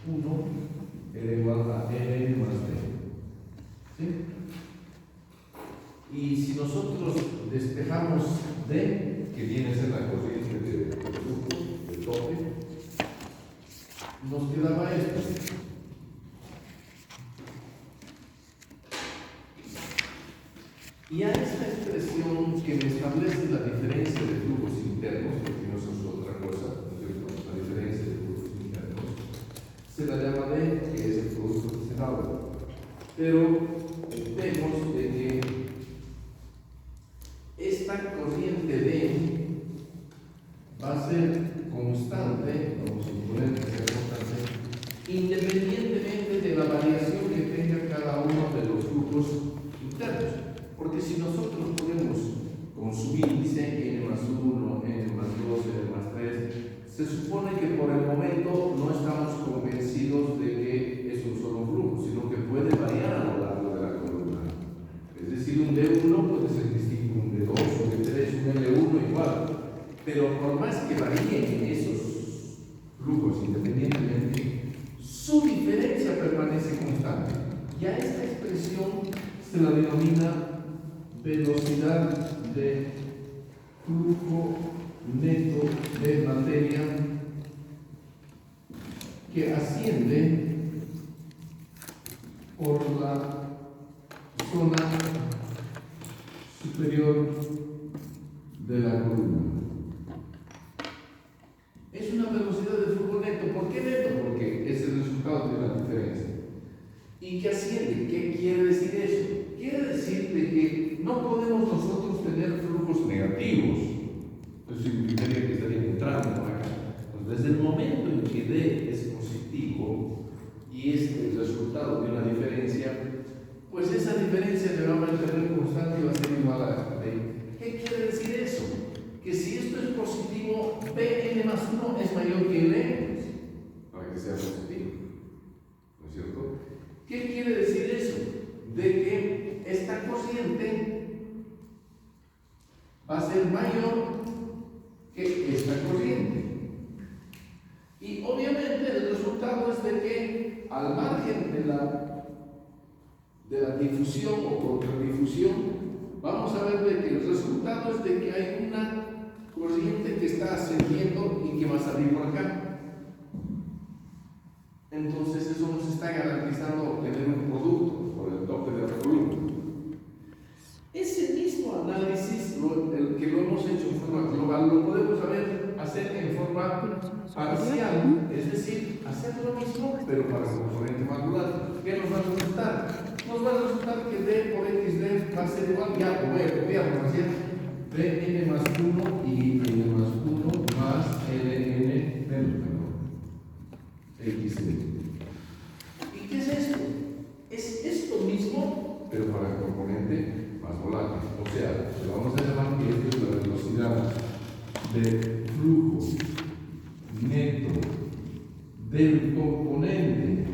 1 era igual a N más D. ¿Sí? Y si nosotros despejamos D, que viene a ser la corriente del flujo, del tope, nos quedaba esto. Y a esta expresión que me establece la diferencia de flujos internos, porque no es otra cosa, la diferencia de flujos internos, se la llama D, que es el producto que se habla. Pero vemos de que esta corriente D va a ser constante, vamos a suponer que sea constante, independientemente de la variación que tenga cada uno de los flujos internos. Porque si nosotros ponemos como subíndice n más 1, n más 2, n más 3, se supone que por el momento no estamos convencidos de que es un solo flujo, sino que puede variar a lo largo de la columna. Es decir, un D1 puede ser distinto un D2, un D3, un L1 igual. Pero por más que varíen esos flujos independientemente, su diferencia permanece constante. Y a esta expresión se la denomina velocidad de flujo neto de materia que asciende por la zona superior de la columna. Es una velocidad de flujo neto. ¿Por qué neto? Porque es el resultado de la diferencia. ¿Y qué asciende? ¿Qué quiere decir eso? Quiere decir de que no podemos nosotros tener flujos negativos. Eso significaría que estaría entrando acá. Entonces, desde el momento en que D es positivo y es el resultado de una diferencia, pues esa diferencia se va a mantener constante y va a ser igual a D. ¿Qué quiere decir eso? Que si esto es positivo, Bn más 1 es mayor que L, para que sea positivo. ¿No es cierto? ¿Qué quiere decir eso? De que esta corriente va a ser mayor que esta corriente. Y obviamente el resultado es de que al margen de la difusión o contradifusión, vamos a ver de que el resultado es de que hay una corriente que está ascendiendo y que va a salir por acá. Entonces eso nos está garantizando obtener un producto por el tope de la columna. Ese mismo análisis, el que lo hemos hecho en forma global, lo podemos hacer en forma parcial, es decir, hacer lo mismo pero para el componente macular. ¿Qué nos va a resultar? Nos va a resultar que D por XD va a ser igual, ya lo voy a copiar, ¿no es cierto? Bn más 1 y n más 1 más ln menos XD. ¿Y qué es esto? Es esto mismo, pero para el componente más volátil. O sea, le vamos a llamar que esto es la velocidad de flujo neto del componente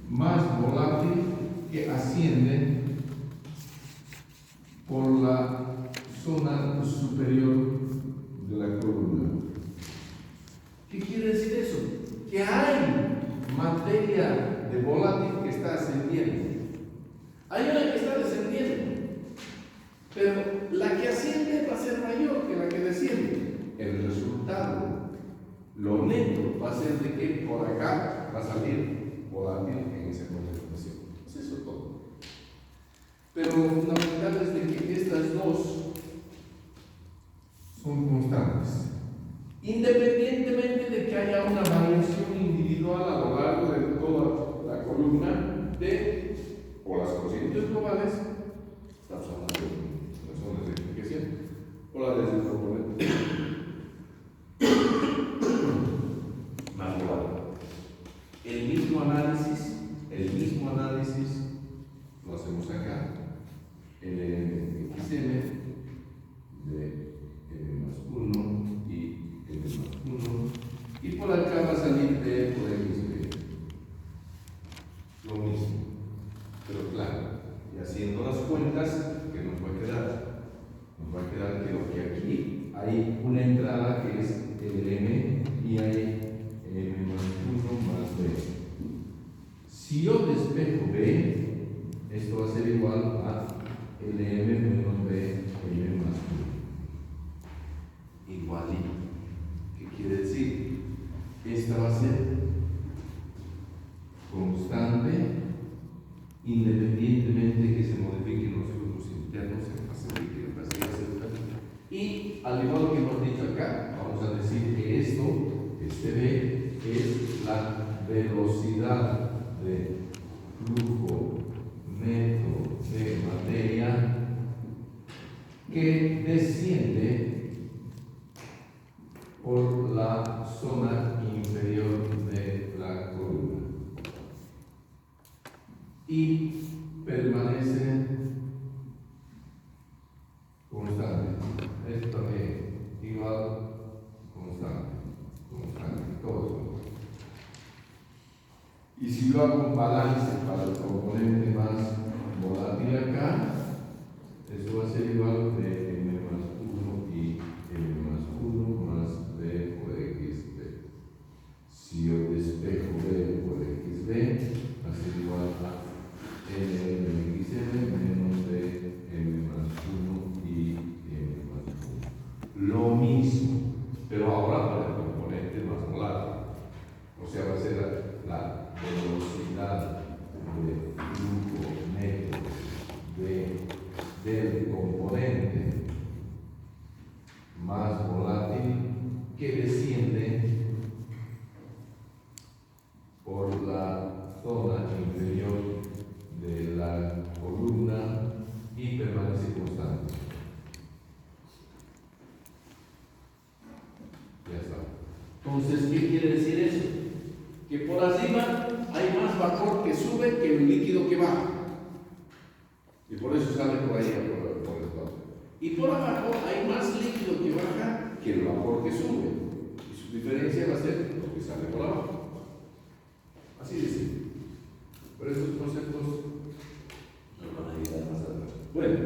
más volátil que asciende por la zona superior de la columna. ¿Qué quiere decir eso? Que hay materia de volátil que está ascendiendo. Hay una que está descendiendo, pero la que asciende va a ser mayor que la que desciende. El resultado, lo neto, va a ser de que por acá va a salir volátil en esa concentración. Es eso todo. Pero lo fundamental es de que estas dos son constantes. Independientemente de que haya una variación individual a lo largo de toda la columna de o las corrientes globales, estamos hablando de las zonas de explicación, o las del componente más volátil. El mismo análisis lo hacemos acá. El XM de n más 1 y n más 1, y por acá va a salir D por XB. Lo mismo, pero claro, y haciendo las cuentas, ¿qué nos va a quedar? Nos va a quedar que aquí hay una entrada que es el M y hay M más 1 más Si yo despejo B, esto va a ser igual a LM menos BM más 1. Igualito. ¿Qué quiere decir? Esta va a ser constante independientemente que se modifiquen los flujos internos en fase líquida, en fase gaseosa. Y al igual que hemos dicho acá, vamos a decir que este B, es la velocidad de flujo neto de materia que desciende por la zona inferior de la columna y permanece constante. Esto también igual constante, todo. Y si yo hago un balance para el componente más volátil acá, esto va a ser igual de m más 1 y m más 1 más b por xb. Si yo despejo b por xb, va a ser igual a n xm menos b m más 1 y m más 1. Lo mismo, pero ahora para el componente más volátil. O sea, va a ser la velocidad de flujo neto del componente más volátil que desciende por la zona inferior de la columna y permanece constante. Ya está. Entonces, ¿qué quiere decir eso? Que por arriba hay más vapor que sube que el líquido que baja. Y por eso sale por ahí, por el lado. Y por abajo hay más líquido que baja que el vapor que sube. Y su diferencia va a ser lo que sale por abajo. Así de simple. Pero estos conceptos nos van a ayudar más atrás. Bueno,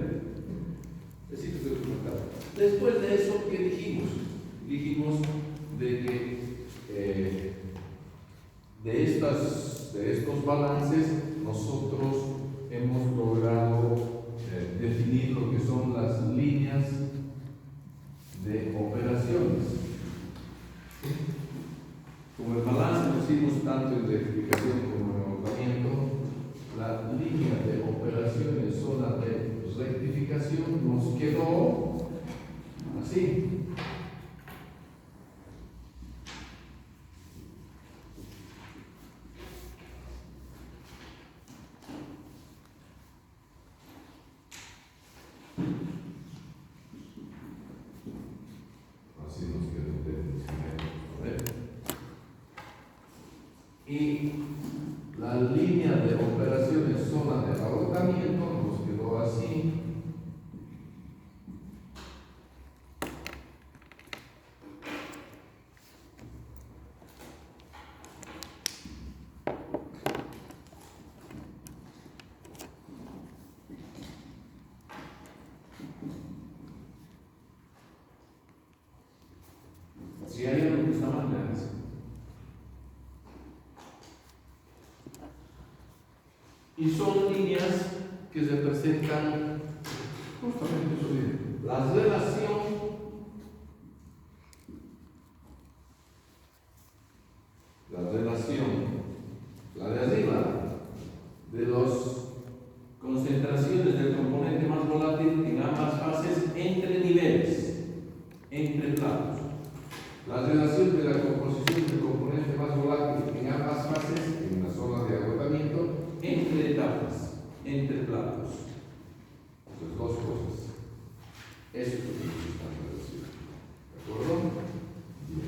necesito que documentar. Después de eso, ¿qué dijimos? Dijimos de que de estos balances nosotros hemos logrado definir lo que son las líneas de operaciones. Como el balance lo hicimos tanto en rectificación como en agotamiento, la línea de operaciones zona de rectificación nos quedó así. Y la línea de operaciones zona de agotamiento nos quedó así. Si hay algo que está mal, y son líneas que representan justamente eso, la relación, la de arriba, de las concentraciones del componente más volátil en ambas fases entre niveles, entre planos. La relación de la composición del componente más volátil en ambas fases en la zona de agotamiento entre etapas, entre planos. Esas dos cosas. Eso es lo que nos están traduciendo. ¿De acuerdo? Bien.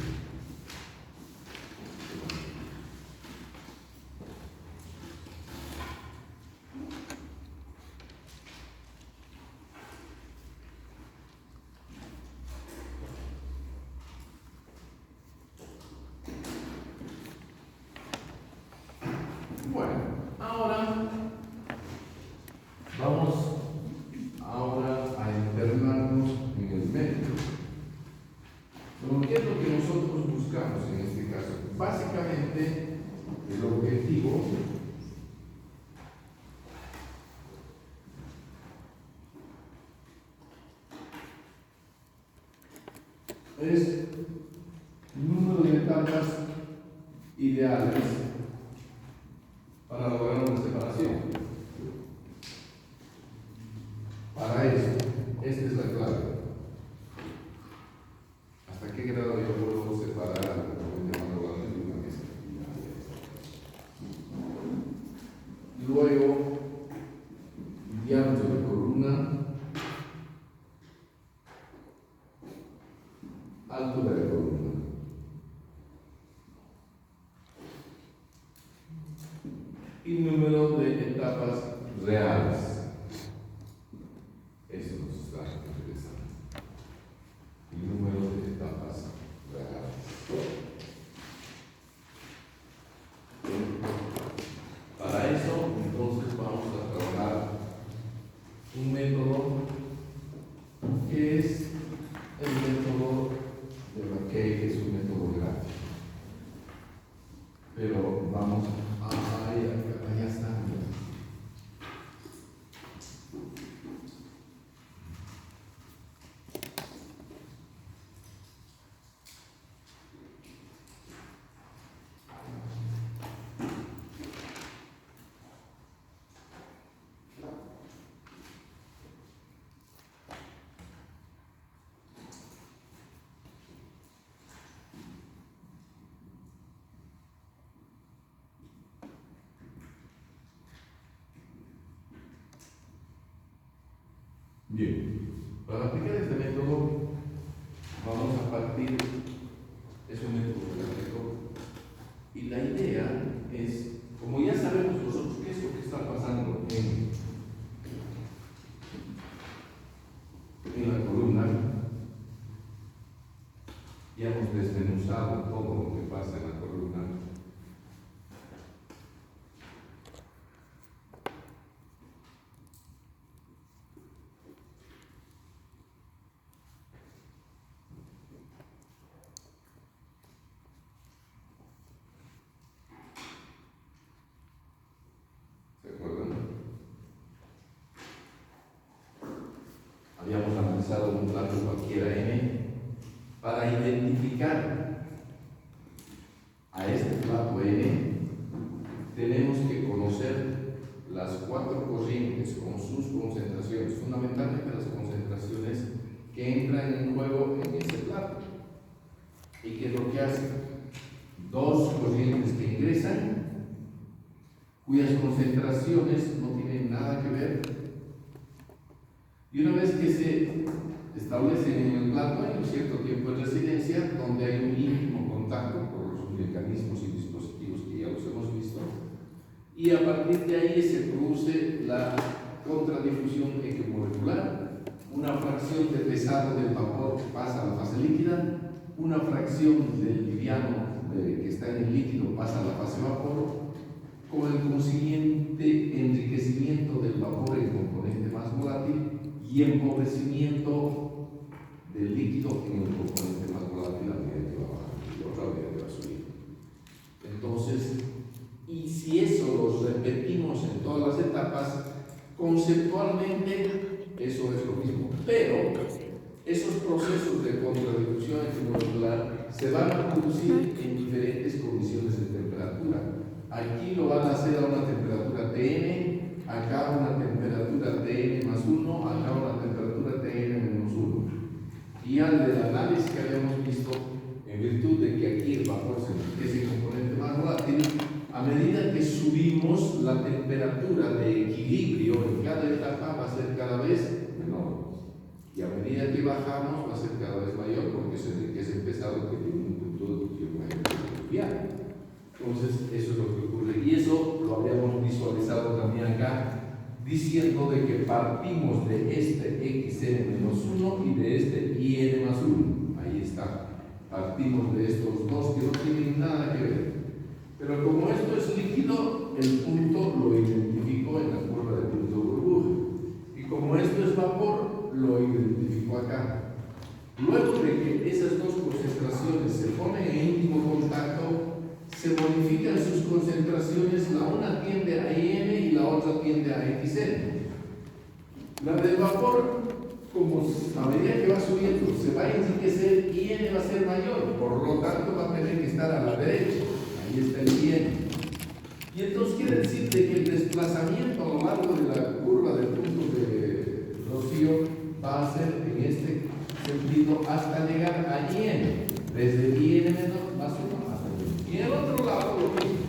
Bueno, ahora vamos es número de etapas ideales para lograr una separación. Para eso, esta es la clave. ¿Hasta qué grado yo puedo separar el componente más grande de una mesa? Luego, diámetro de columna, altura de columna. Y número de etapas reales. Eso nos está interesando. Y número de etapas reales. Para eso, entonces, vamos a trabajar un método que es el método de Mackey, que es un método gráfico. Pero vamos a allá está. Bien, para aplicar este método vamos a partir, es un método gráfico, y la idea es, como ya sabemos nosotros qué es lo que está pasando en la columna, ya hemos desmenuzado todo lo que pasa en la columna. Habíamos analizado un plato cualquiera M para identificar a este plato N. Tenemos que conocer las cuatro corrientes con sus concentraciones, fundamentalmente las concentraciones que entran en juego en ese plato. ¿Y qué es lo que hace? Dos corrientes que ingresan, cuyas concentraciones no tienen nada que ver. Y una vez que se establecen en el plato, hay un cierto tiempo de residencia donde hay un íntimo contacto por los mecanismos y dispositivos que ya los hemos visto, y a partir de ahí se produce la contradifusión equimolecular, una fracción de pesado del vapor que pasa a la fase líquida, una fracción del liviano que está en el líquido pasa a la fase vapor, con el consiguiente enriquecimiento del vapor en componente más volátil y empobrecimiento del líquido en el componente más volátil a medida que va bajando y otra medida que va subiendo. Entonces, y si eso lo repetimos en todas las etapas, conceptualmente eso es lo mismo, pero esos procesos de contradicción equimolecular se van a producir en diferentes condiciones de temperatura. Aquí lo van a hacer a una temperatura Tn, acá una temperatura Tn más 1, acá una temperatura Tn menos 1. Y al del análisis que habíamos visto, en virtud de que aquí el vapor se enriquece en componente más volátil, a medida que subimos, la temperatura de equilibrio en cada etapa va a ser cada vez menor. Y a medida que bajamos, va a ser cada vez mayor porque se enriquece el pesado que tiene un punto de fusión mayor que el. Entonces, eso es lo que ocurre. Y eso lo habíamos visualizado también acá, diciendo de que partimos de este xn-1 y de este in más 1. Ahí está. Partimos de estos dos que no tienen nada que ver. Pero como esto es líquido, el punto lo identifico en la curva de punto de burbuja. Y como esto es vapor, lo identifico acá. Luego de que esas dos concentraciones se ponen en íntimo contacto, se modifican sus concentraciones, la una tiende a IN y la otra tiende a XN. La del vapor como a medida que va subiendo se va a enriquecer y n va a ser mayor, por lo tanto va a tener que estar a la derecha. Ahí está el n. Y entonces quiere decir de que el desplazamiento a lo largo de la curva del punto de Rocío va a ser en este sentido hasta llegar a n, desde n menos más 1 hasta n. Y en el otro lado lo mismo,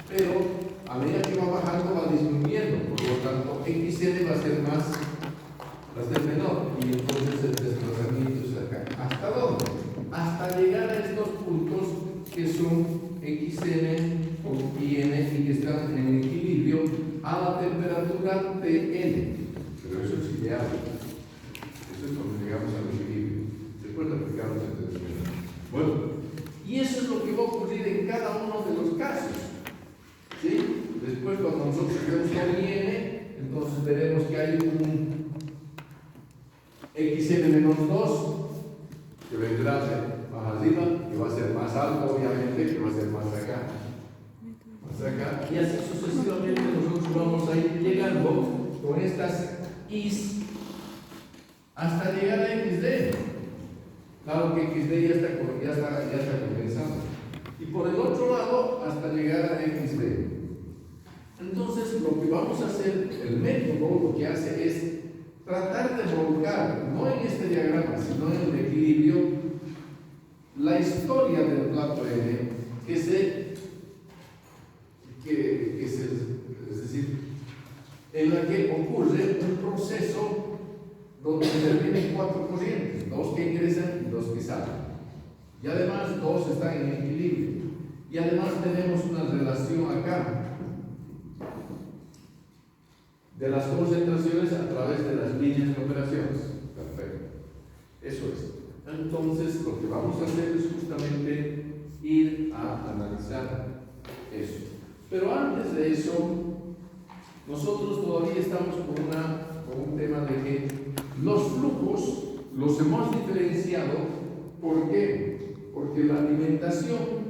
pero a medida que va bajando va disminuyendo, por lo tanto xn va a ser menor, y entonces el desplazamiento es acá. ¿Hasta dónde? Hasta llegar a estos puntos que son xn y n y que están en equilibrio a la temperatura de n. Pero eso es ideal. Eso es cuando llegamos al equilibrio. Después lo aplicamos en determinado. Bueno, y eso es lo que va a ocurrir en cada uno de los casos. ¿Sí? Después cuando nosotros vemos con n, entonces veremos que hay un xn menos 2 que vendrá más arriba, que va a ser más alto obviamente, que va a ser más acá, y así sucesivamente nosotros vamos a ir llegando con estas i's hasta llegar a xd. Claro que xd ya está compensando, y por el otro lado hasta llegar a xd. Entonces lo que vamos a hacer, el método lo que hace es tratar de volcar, no en este diagrama, sino en el equilibrio, la historia del plato N, es decir, en la que ocurre un proceso donde intervienen 4 corrientes, 2 que ingresan y 2 que salen. Y además 2 están en equilibrio. Y además tenemos una relación acá de las concentraciones a través de las líneas de operaciones. Perfecto. Eso es. Entonces, lo que vamos a hacer es justamente ir a analizar eso. Pero antes de eso, nosotros todavía estamos con un tema de que los flujos los hemos diferenciado. ¿Por qué? Porque la alimentación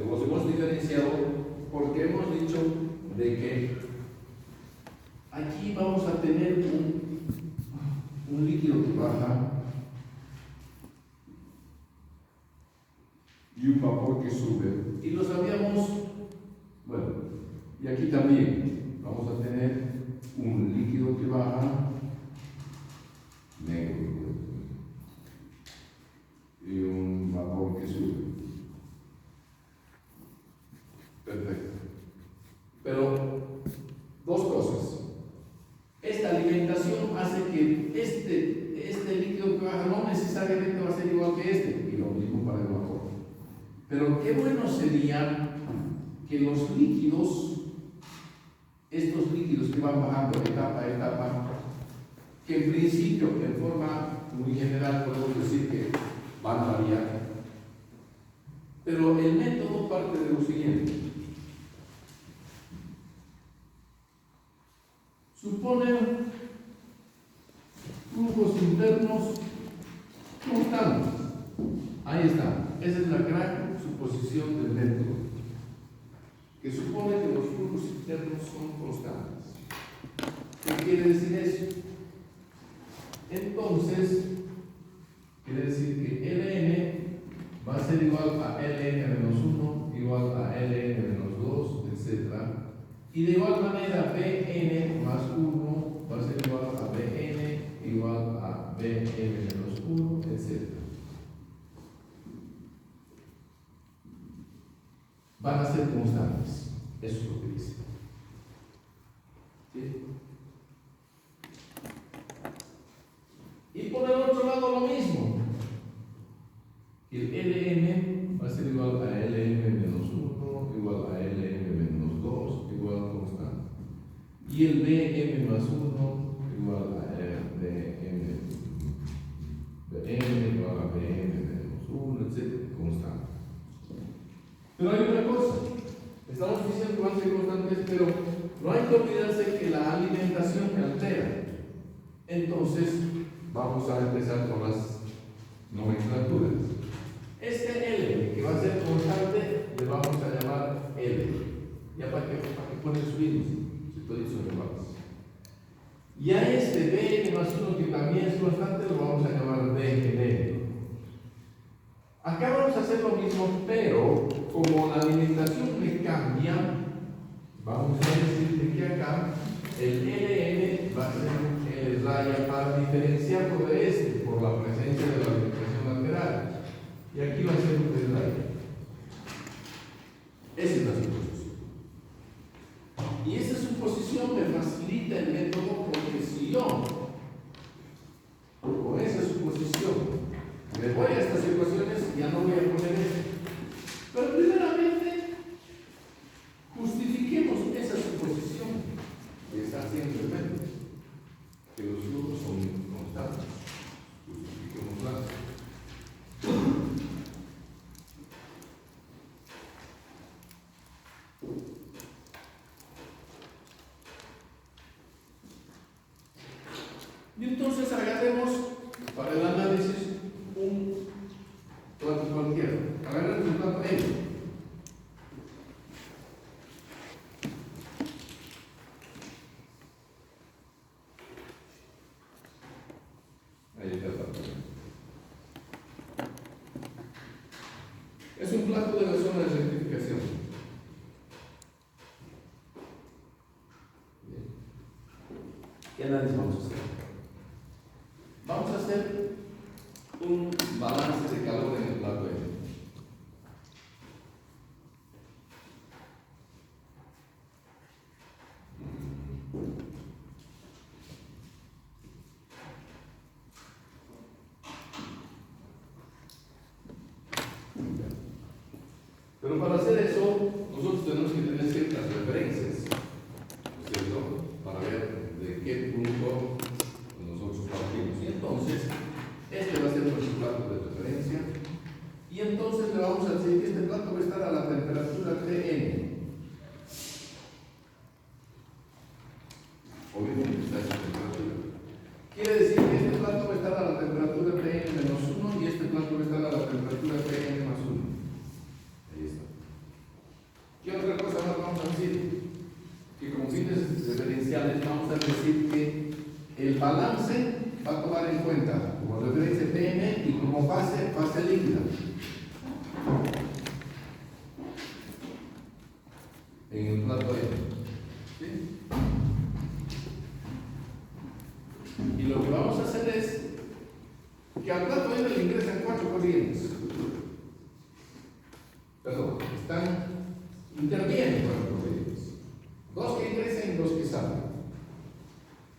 los hemos diferenciado porque hemos dicho de que aquí vamos a tener un líquido que baja y un vapor que sube, y lo sabíamos. Bueno, y aquí también vamos a tener un líquido que baja, negro, y un vapor que sube. Perfecto. Pero dos cosas. Esta alimentación hace que este líquido que baja no necesariamente va a ser igual que este, y lo mismo para el vapor. Pero qué bueno sería que los líquidos, estos líquidos que van bajando etapa a etapa, que en principio, en forma muy general, podemos decir que van a variar. Pero el método parte de lo siguiente. Suponen flujos internos constantes. Ahí está. Esa es la gran suposición del método, que supone que los flujos internos son constantes. ¿Qué quiere decir eso? Entonces, quiere decir que Ln va a ser igual a Ln-1, igual a Ln-2, etc. Y de igual manera, Bn más 1 va a ser igual a Bn igual a Bn-1, etc. Van a ser constantes. Eso es lo que dice. ¿Sí? Y por el otro lado lo mismo. El Ln va a ser igual a Ln-1, igual a Ln-2, igual a constante. Y el Bm más 1 igual a Bm igual a Bm-1, etc. Constante. Pero hay una cosa. Estamos diciendo que van a ser constantes, pero no hay que olvidarse que la la alimentación que altera. Entonces, vamos a empezar con las nomenclaturas. Este L, que va a ser constante, le vamos a llamar L. ¿Ya para qué poner subimos? Si todo eso lo vamos. Y a este B más 1 que también es constante, lo vamos a llamar B en L. Acá vamos a hacer lo mismo, pero como la alimentación me cambia, vamos a decir que acá el LN va a ser el raya para diferenciarlo de este por la presencia de la alimentación lateral. Y aquí va a ser un raya. Esa es la suposición. Y esa suposición me facilita el método porque si yo, con esa suposición, me voy a estas ecuaciones, ya no voy a poner esto. Pero primeramente, justifiquemos esa suposición que está haciendo el método, que los flujos son constantes. Justifiquémosla. Y entonces agarremos para el análisis un plato cualquiera. Agarremos un plato N. Ahí está el plato. Es un plato de la zona de rectificación. Bien. ¿Qué análisis vamos a hacer? Vamos a hacer un balance de calor en el plato N. Pero para hacer eso, nosotros tenemos que tener ciertas referencias, ¿no es cierto? Para ver de qué punto nosotros partimos. Y entonces, este va a ser nuestro plato de referencia. Y entonces le vamos a decir que este plato va a estar a la temperatura Tn. Obviamente está a esa temperatura. Quiere decir que este plato va a estar a la temperatura Tn menos 1 y este plato va a estar a la temperatura Tn más 1. Ahí está. ¿Qué otra cosa más vamos a decir? Que como fines referenciales vamos a decir que el balance va a tomar en cuenta como referencia Tn y como fase líquida. En el plato N. ¿Sí? Y lo que vamos a hacer es que al plato N le ingresan 4 corrientes. Perdón, intervienen 4 corrientes. 2 que ingresen y 2 que salen.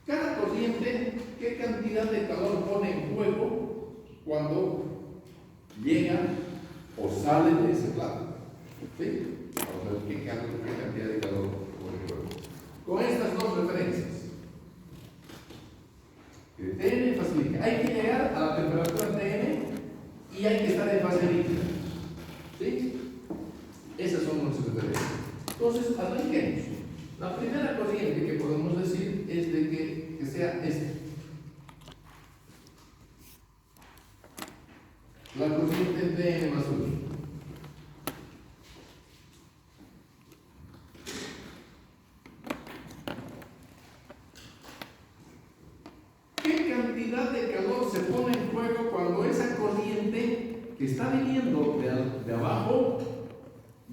Cada corriente, ¿qué cantidad de calor pone en juego cuando llega o sale de ese plato? ¿Sí? Vamos a ver qué cantidad de calor pone en juego. Con estas dos referencias. Tn facilita. Hay que llegar a la temperatura Tn y hay que estar en fase líquida. ¿Sí? Esas son nuestras referencias. Entonces, arranquemos. La primera corriente que podemos decir es de que sea esta. La corriente Tn más 1. ¿Qué cantidad de calor se pone en juego cuando esa corriente que está viniendo de abajo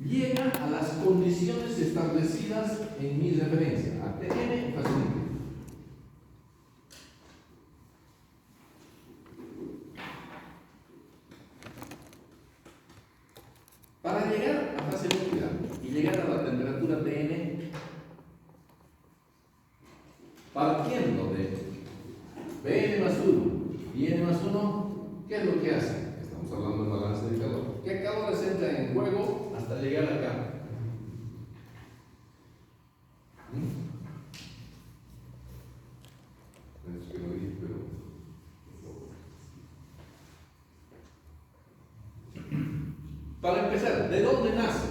llega a las condiciones establecidas en mi referencia, a Tn fácilmente? Para llegar a fase líquida y llegar a la temperatura Tn, partiendo de Bn más 1 y n más 1, ¿qué es lo que hace? Estamos hablando de balance de calor. ¿Qué calores entra en juego hasta llegar acá? Es que lo dije, pero para empezar, ¿de dónde nace?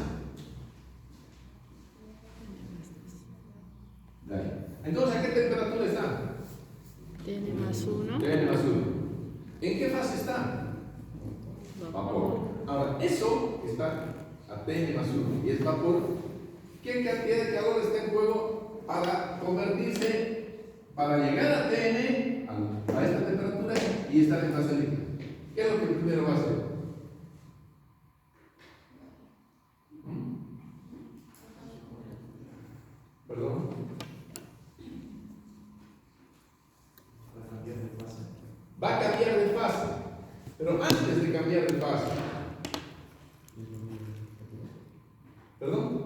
De ahí. Entonces eso está a TN más 1 y es vapor. ¿Qué cantidad de calor está en juego para convertirse, para llegar a TN, a esta temperatura y estar en fase líquida? ¿Qué es lo que primero va a hacer? ¿Perdón? Va a cambiar de fase, pero antes de cambiar de fase, ¿perdón?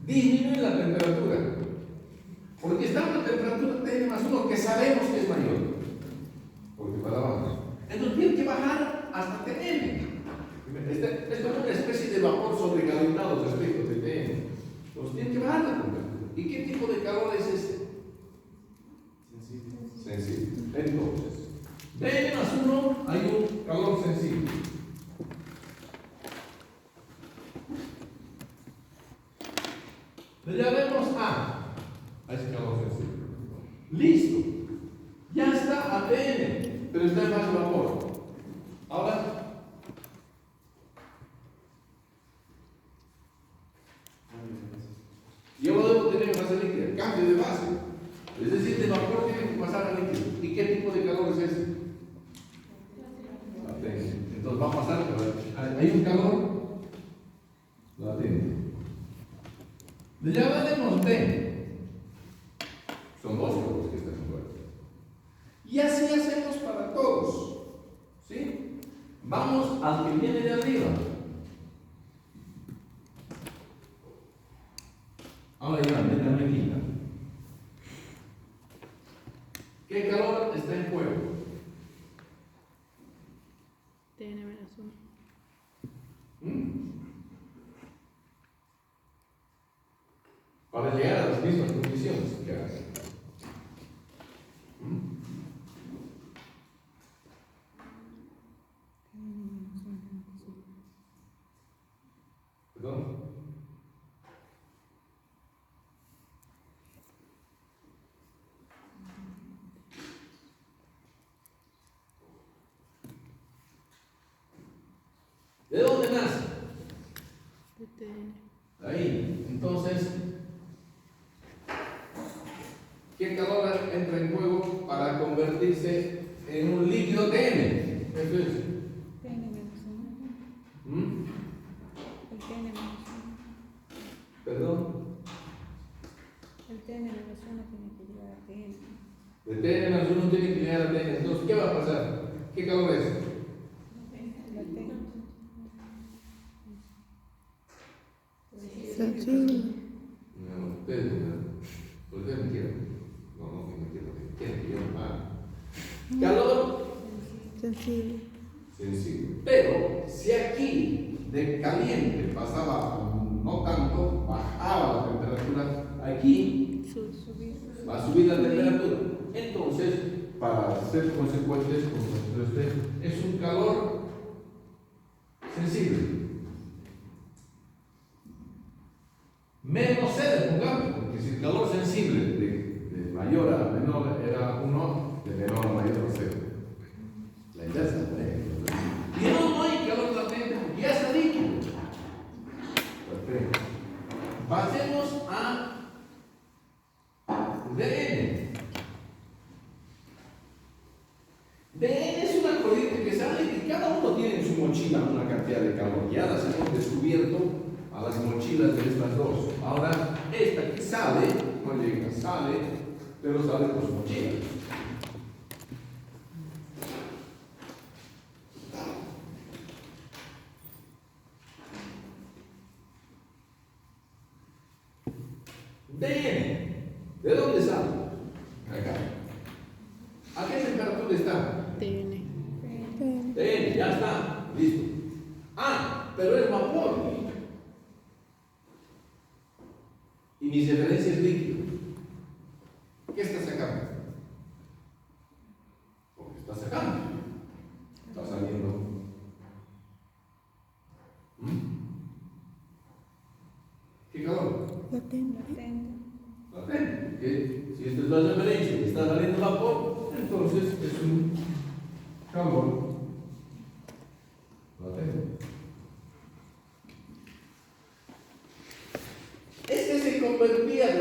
Disminuye la temperatura, porque está a una temperatura TN más 1 que sabemos que es mayor, porque para abajo. Entonces tiene que bajar hasta TN. Es como una especie de vapor sobrecalentado respecto de TN. Entonces tiene que bajar la temperatura. ¿Y qué tipo de calor es este? Sensible. Entonces, de N más 1 hay un calor sensible. Le llamemos a ese calor sensible. Listo. Ya está a TN, pero está en fase de vapor. Ahora, yo lo debo tener en fase líquida. Cambio de fase. Es decir, de vapor tiene que pasar a líquido. ¿Y qué tipo de calor es ese? Latente. Entonces va a pasar, hay un calor latente. Le llamaremos D. Son dos calores que están en juego. Y así hacemos para todos. ¿Sí? Vamos al que viene de arriba. Ahora ya, de la mequita. ¿Qué calor está en juego? TN menos 1. Para llegar a las mismas condiciones que hace. ¿Perdón? ¿De dónde nace? De TN. Ahí. Entonces, ¿qué calor entra en juego para convertirse en un líquido TN? Eso es. TN menos 1. El TN menos 1. ¿Perdón? El TN menos 1 tiene que llegar a TN. De TN más 1 tiene que llegar a TN. Entonces, ¿qué va a pasar? ¿Qué calor es? La TN. Sensible. No, ustedes no. Ustedes me quieren. No, que me quieren. Que yo no. Calor Sensible. sensible. Pero si aquí de caliente pasaba no tanto, bajaba la temperatura, aquí va a subir la temperatura. Entonces, para ser consecuentes con nuestro es un calor sensible. Menos C, pongamos, porque si el calor sensible de mayor a menor era 1, de menor a mayor a 0. La inversa, y no hay calor latente porque ya está líquido. Pasemos a DN. DN es una corriente que sale y cada uno tiene en su mochila una cantidad de calor. Ya las hemos descubierto a las mochilas de estas dos. Ahora, esta que sale, no llega, sale, pero sale por su mochila. DN, ¿de dónde sale? Acá. ¿A qué temperatura está? TN. DN, ya está, listo. Pero es vapor. Y mi referencia es líquido. ¿Qué está sacando? Porque está sacando. Está saliendo. ¿Qué calor? Latente. Latente. Porque si esta es la referencia que está saliendo vapor, entonces es un calor latente.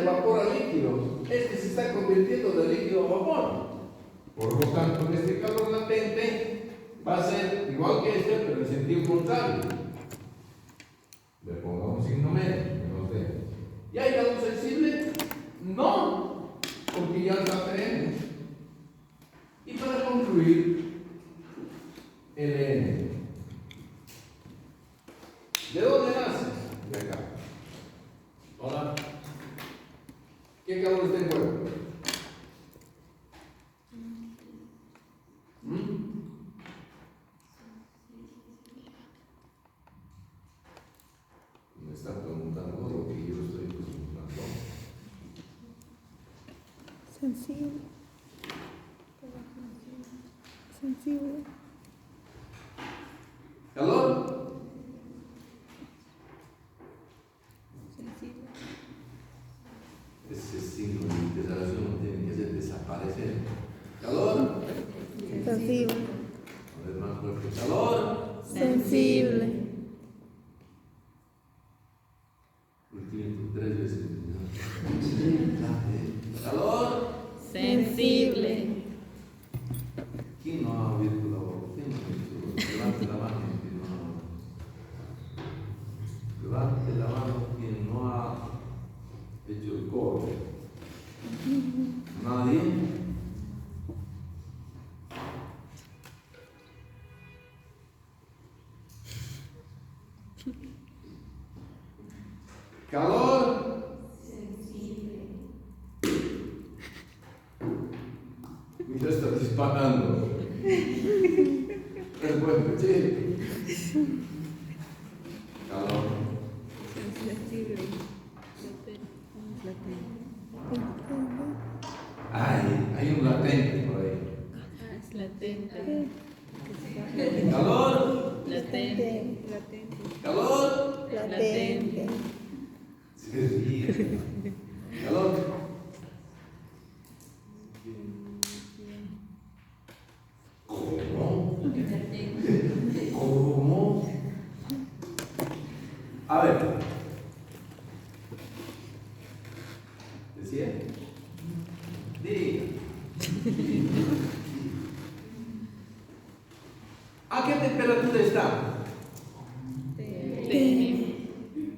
de vapor a líquido. Este se está convirtiendo de líquido a vapor. Por lo tanto, este calor latente va a ser igual que este, pero en sentido contrario. Le pongamos signo medio, que nos dé. ¿Y hay calor sensible? No, porque ya la tenemos. Y para concluir, Ln. ¿De dónde nace? De acá. Hola. ¿Qué calor está en juego? Me está preguntando lo que yo estoy preguntando. Sensible. Sensible. ¿Calor? Sensible. Ese signo de interrogación tiene que desaparecer. ¿Calor? Sensible. A ver, más fuerte. ¿Calor? Sensible. Último 3 veces. ¿Calor? Sensible. ¿Quién no ha abierto la boca? ¿Quién no ha abierto la boca? Levante la mano quien no ha. Levante la mano quien no ha hecho el coro. ¿Nadie? ¿Calor? Mira, está disparando. Es bueno, sí. Calor. Sensible. Hay un latente por ahí. Es latente. ¿Calor? Latente. ¿Calor? Latente. Se ríe. ¿Calor? ¿Cómo? ¿Cómo? A ver. ¿Decía? Diga. ¿A qué temperatura está?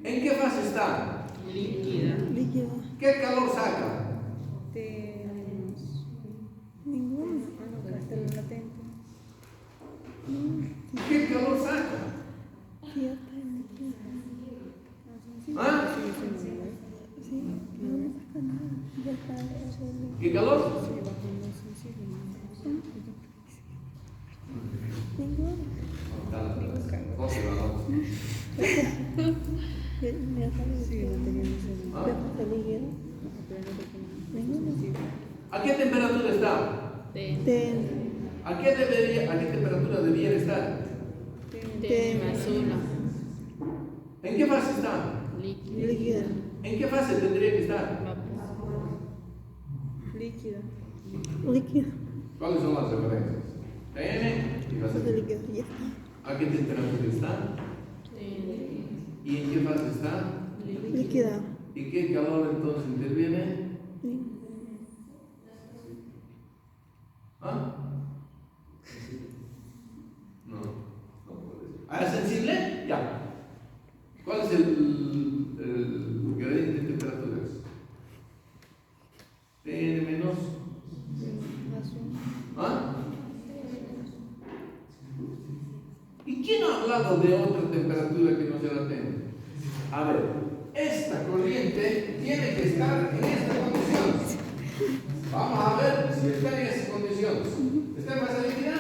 ¿En qué fase está? Líquida. ¿Qué calor saca? Ninguno. Hasta lo latente. ¿Qué calor saca? ¿Ah? Sí, no saca nada. ¿Qué calor? Ninguno. No se va, no. Ya sabes que no teníamos el líquido. Ninguno. ¿A qué temperatura está? ¿A qué temperatura debería estar? Más 1. ¿En qué fase está? Líquida. ¿En qué fase tendría que estar? Líquida. ¿Cuáles son las referencias? TN y fase líquida. ¿A qué temperatura está? ¿Y en qué fase está? Líquida. ¿Y qué calor entonces interviene? ¿Ah? No puede ser. ¿Es sensible? Ya. ¿Cuál es el gradiente de temperaturas? TN menos. ¿Ah? ¿Y quién ha hablado de otra temperatura que no sea la TN? A ver, esta corriente tiene que estar en estas condiciones. Vamos a ver si está en esas condiciones. ¿Está en fase líquida?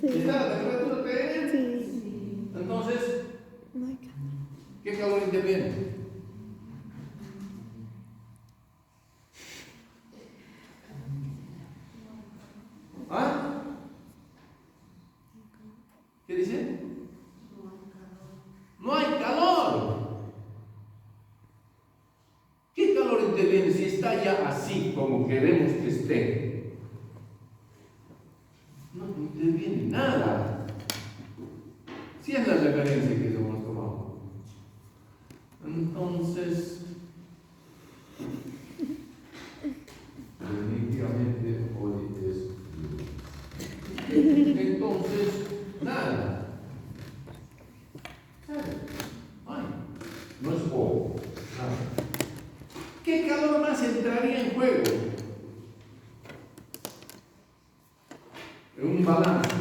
¿Está la temperatura TN? Sí. Entonces, ¿qué calor interviene? ¿Ah? ¿Qué dice? No hay calor. ¿Qué calor interviene si está ya así como queremos que esté? No interviene nada. Si es la referencia que hemos tomado. Entonces, ¿Qué calor más entraría en juego? En un balance.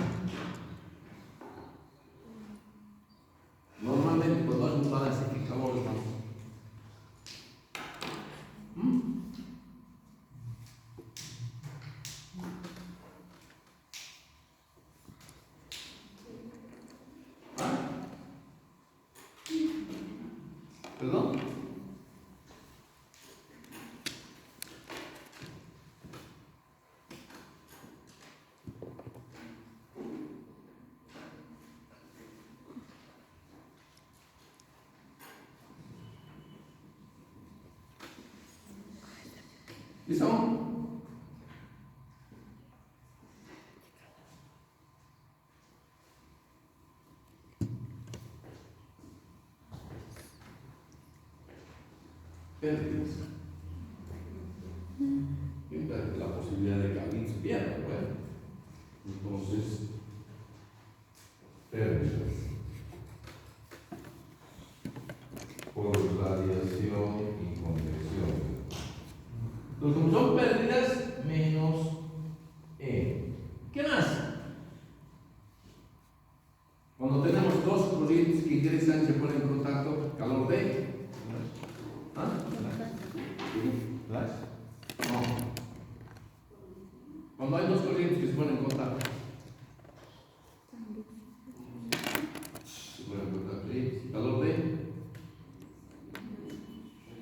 Normalmente cuando hay un balance, ¿qué calor es más? ¿Ah? ¿Perdón? ¿Listo? Pérdidas. La posibilidad de que alguien se pierda, bueno. Entonces, pérdidas. Por radiación y convección. Entonces, como son pérdidas, menos E. ¿Qué más? Cuando tenemos dos corrientes que ingresan, se ponen en contacto, calor de. ¿Ah? No. Cuando hay dos corrientes que se ponen en contacto. Se ponen en contacto. ¿Sí? Calor de.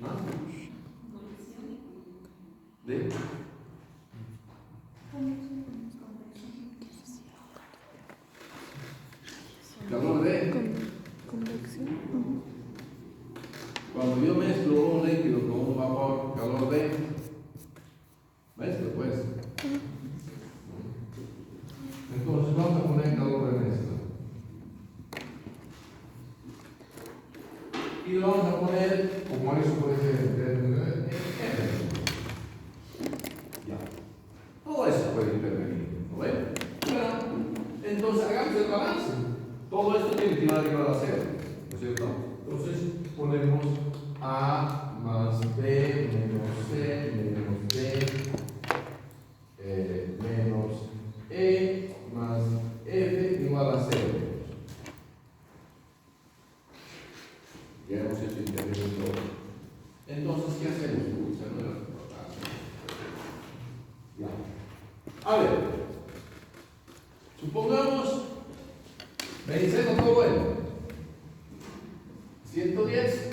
¿Ah? ¿De? Calor de. Convección. Cuando yo mezclo un líquido con un vapor, calor de. Mezclo, pues. Entonces vamos a poner calor de mezcla. Y lo vamos a poner, como eso puede ser, ya. Todo eso puede intervenir, ¿no ven? Bueno, entonces hagamos el balance. Todo esto tiene que ir arriba a cero, ¿no es cierto? Entonces ponemos A más B menos C menos D menos E más F igual a 0. Ya hemos hecho intervenir todo. Entonces, ¿qué hacemos? Esa no era ya. A ver, supongamos, me dicen todo bueno. 110,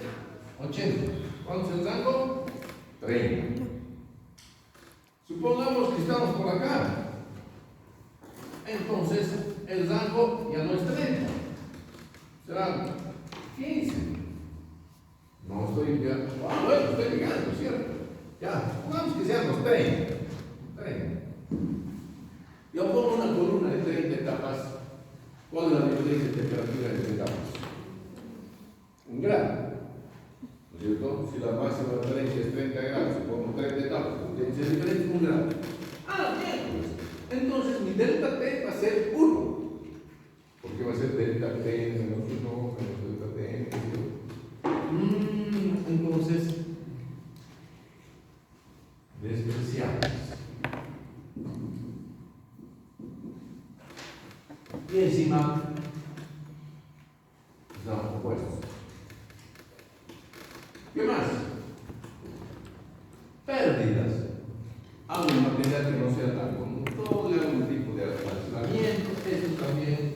80. ¿Cuánto es el rango? 30. Supongamos que estamos por acá. Entonces, el rango ya no es 30. Será 15. No estoy ya. Bueno, estoy llegando, ¿cierto? Ya, supongamos que sean los 30. 30. Yo pongo una columna de 30 etapas. ¿Cuál es la diferencia de temperatura entre etapas? 1 grado. ¿No es cierto? Si la máxima diferencia es 30 grados, si pongo 30 etapas, la diferencia es 1 grado. Bien, pues. Entonces mi delta T va a ser 1. Porque va a ser delta T menos 1 menos delta T. Entonces, despreciables. Y encima, estamos opuestos. ¿Qué más? Pérdidas. Algún material que no sea tan conductor, algún tipo de aislamiento, esto también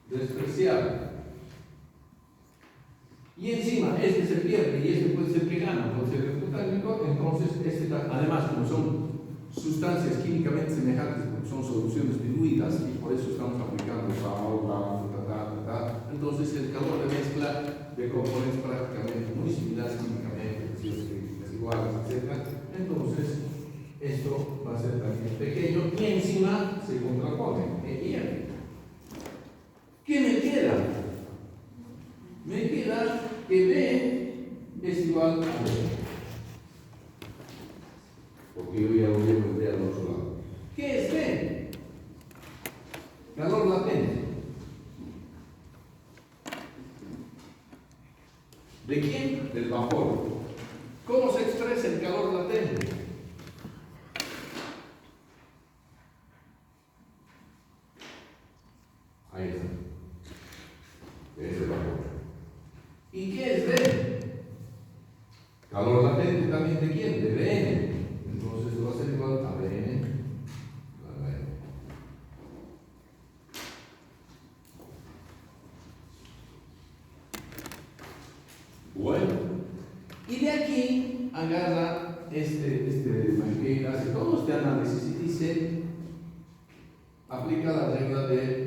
despreciable. Y encima, este se pierde y este puede ser que gana, puede ser electrotécnico, entonces además, como son sustancias químicamente semejantes, porque son soluciones diluidas y por eso estamos aplicando sal, entonces el calor de mezcla de componentes prácticamente muy similares químicamente, es iguales, etc. Entonces, esto va a ser también pequeño y encima se contrapone, E y F. ¿Qué me queda? Me queda que B es igual a B. Porque yo ya lo llevo el B al otro lado. ¿Qué es B? Calor latente. ¿De quién? Del vapor. ¿Cómo se expresa el calor latente? Ahí está. Es el vapor. ¿Y qué es D? Calor latente también de quién? De Bn. Entonces va a ser igual a Bn. Bueno, y de aquí agarra Michael hace todo este análisis y dice, aplica la regla de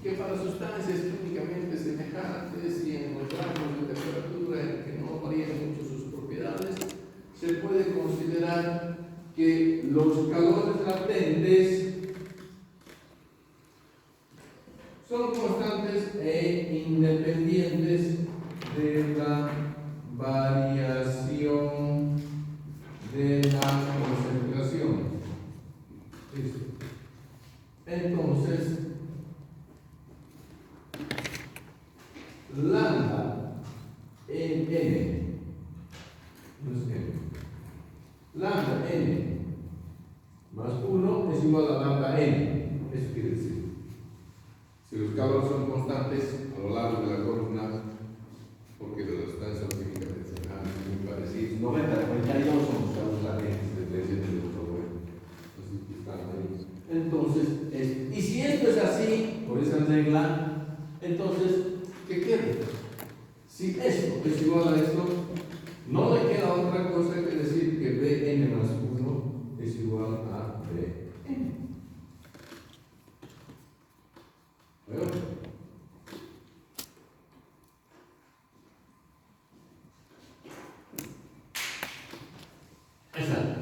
que para sustancias químicamente semejantes y en los rangos de temperatura en que no varían mucho sus propiedades, se puede considerar que los calores latentes son constantes e independientes de la variación de la concentración. ¿Listo? Entonces, lambda en n, no es n, lambda n más 1 es igual a lambda n. Eso quiere decir, si los calores son constantes a lo largo de la columna, porque de las sustancias químicas muy parecidas, 90-92 son los calores latentes de 3 de los ahí. Entonces, y si esto es así, por esa regla, entonces, ¿qué queda? Si esto es igual a esto, no le queda otra cosa que decir que Bn más 1 es igual a Bn. ¿Veo? Exacto.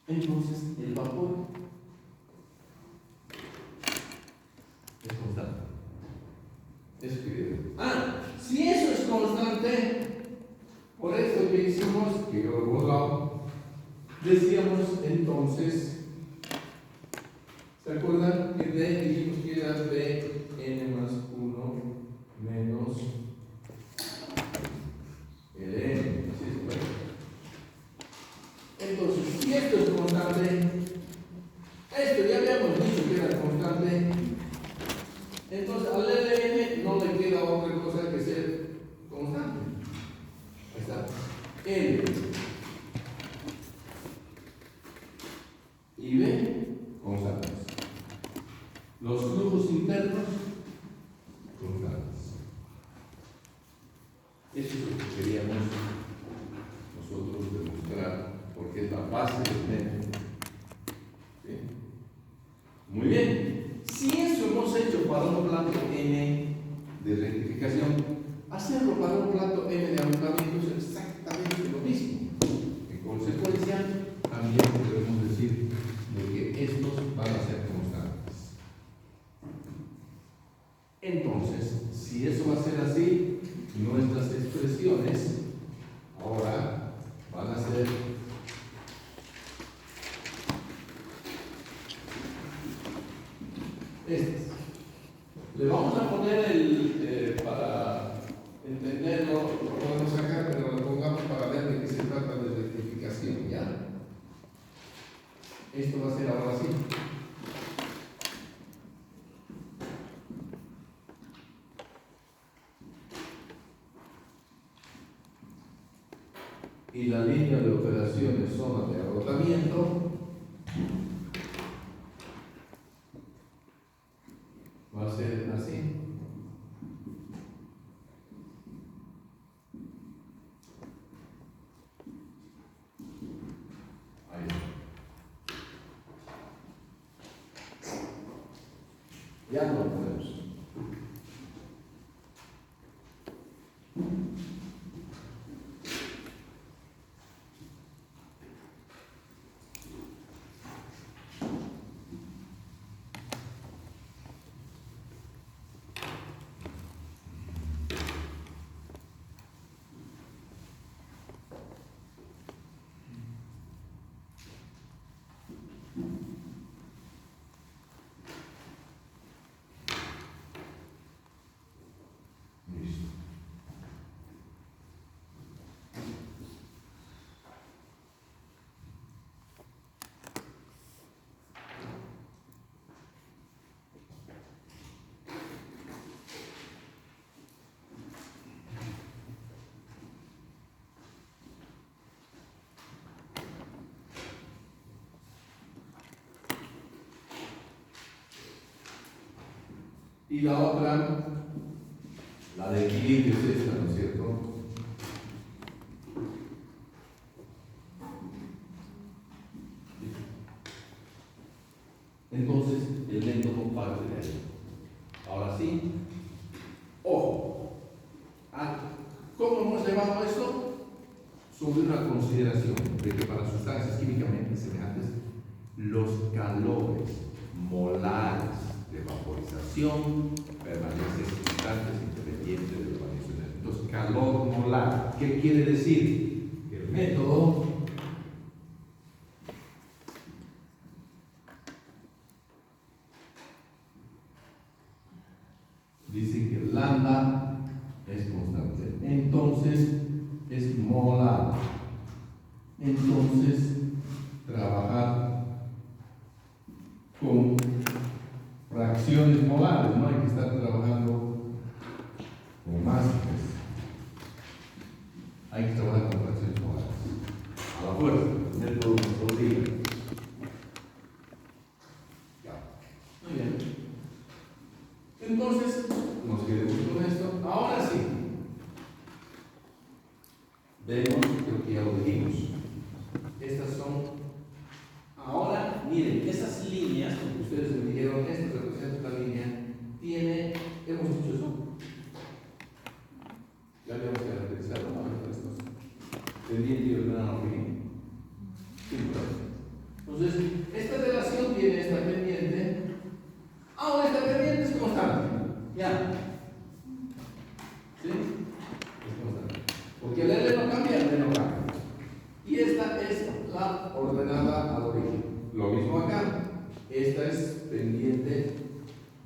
Entonces, el vapor es constante. Eso quiere decir. Si eso es constante, por esto que hicimos, que yo lo he borrado, decíamos entonces, ¿se acuerdan que D dijimos que era Bn más 1 menos el N? ¿Sí? Bueno. Entonces, si esto es constante, esto ya habíamos dicho que era constante, entonces al Ln no le queda otra cosa que ser constante. Ahí está. N y B constantes. Los flujos internos constantes. Eso es lo que queríamos nosotros demostrar, porque es la base del método. ¿Sí? Muy bien. Si eso hemos hecho para un plato N de rectificación, hacerlo para un plato N de agotamiento es exactamente lo mismo. En consecuencia, también podemos decir de que estos van a ser constantes. Entonces, si eso va a ser así, nuestras expresiones ahora van a ser estas. Le vamos a poner para entenderlo, lo podemos sacar, pero lo pongamos para ver de qué se trata de rectificación, ¿ya? Esto va a ser ahora así. Y la línea de operaciones zona de agotamiento va a ser así. Ahí está. Ya no podemos. Y la otra, la de equilibrio es esta, ¿no es cierto? Entonces, el método parte de ahí. Ahora sí, ojo, ¿cómo hemos llevado esto? Sobre una consideración de que para sustancias químicamente semejantes, los calores molares de vaporización permanecen constantes independientes de la variación. Entonces, calor molar, ¿qué quiere decir? Que el método dice que lambda es constante, entonces es molar. Entonces, trabajar con fracciones molares, no hay que estar trabajando con masas, hay que trabajar con fracciones molares. A la fuerza, el método nos obliga. Ya. Muy bien. Entonces, nos quedamos con esto. Ahora sí, vemos, creo que ya lo dijimos. Estas son. Ahora, miren, esas líneas, como ustedes me dijeron, esta representa esta línea, tiene. Hemos dicho eso. Ya habíamos caracterizado, ¿no? Estos. Pendiente y ordenado aquí. Entonces, esta relación tiene esta pendiente. Ahora esta pendiente es constante. Ya. ¿Sí? Es constante. Porque el L no cambia, el L no cambia. Y esta es la ordenada al origen. Lo mismo acá. Esta es pendiente,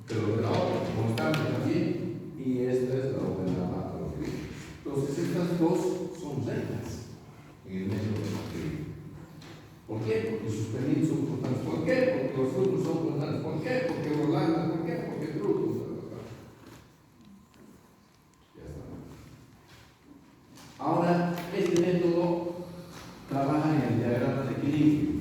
pero de la otra, constante también. Y esta es la ordenada al origen. Entonces, estas dos son rectas en el método de equilibrio. ¿Por qué? Porque sus pendientes son constantes. ¿Por qué? Porque los frutos son constantes. ¿Por qué? Porque los landas. ¿Por qué? Porque frutos. Ya está. Ahora, este método trabaja en el diagrama de equilibrio.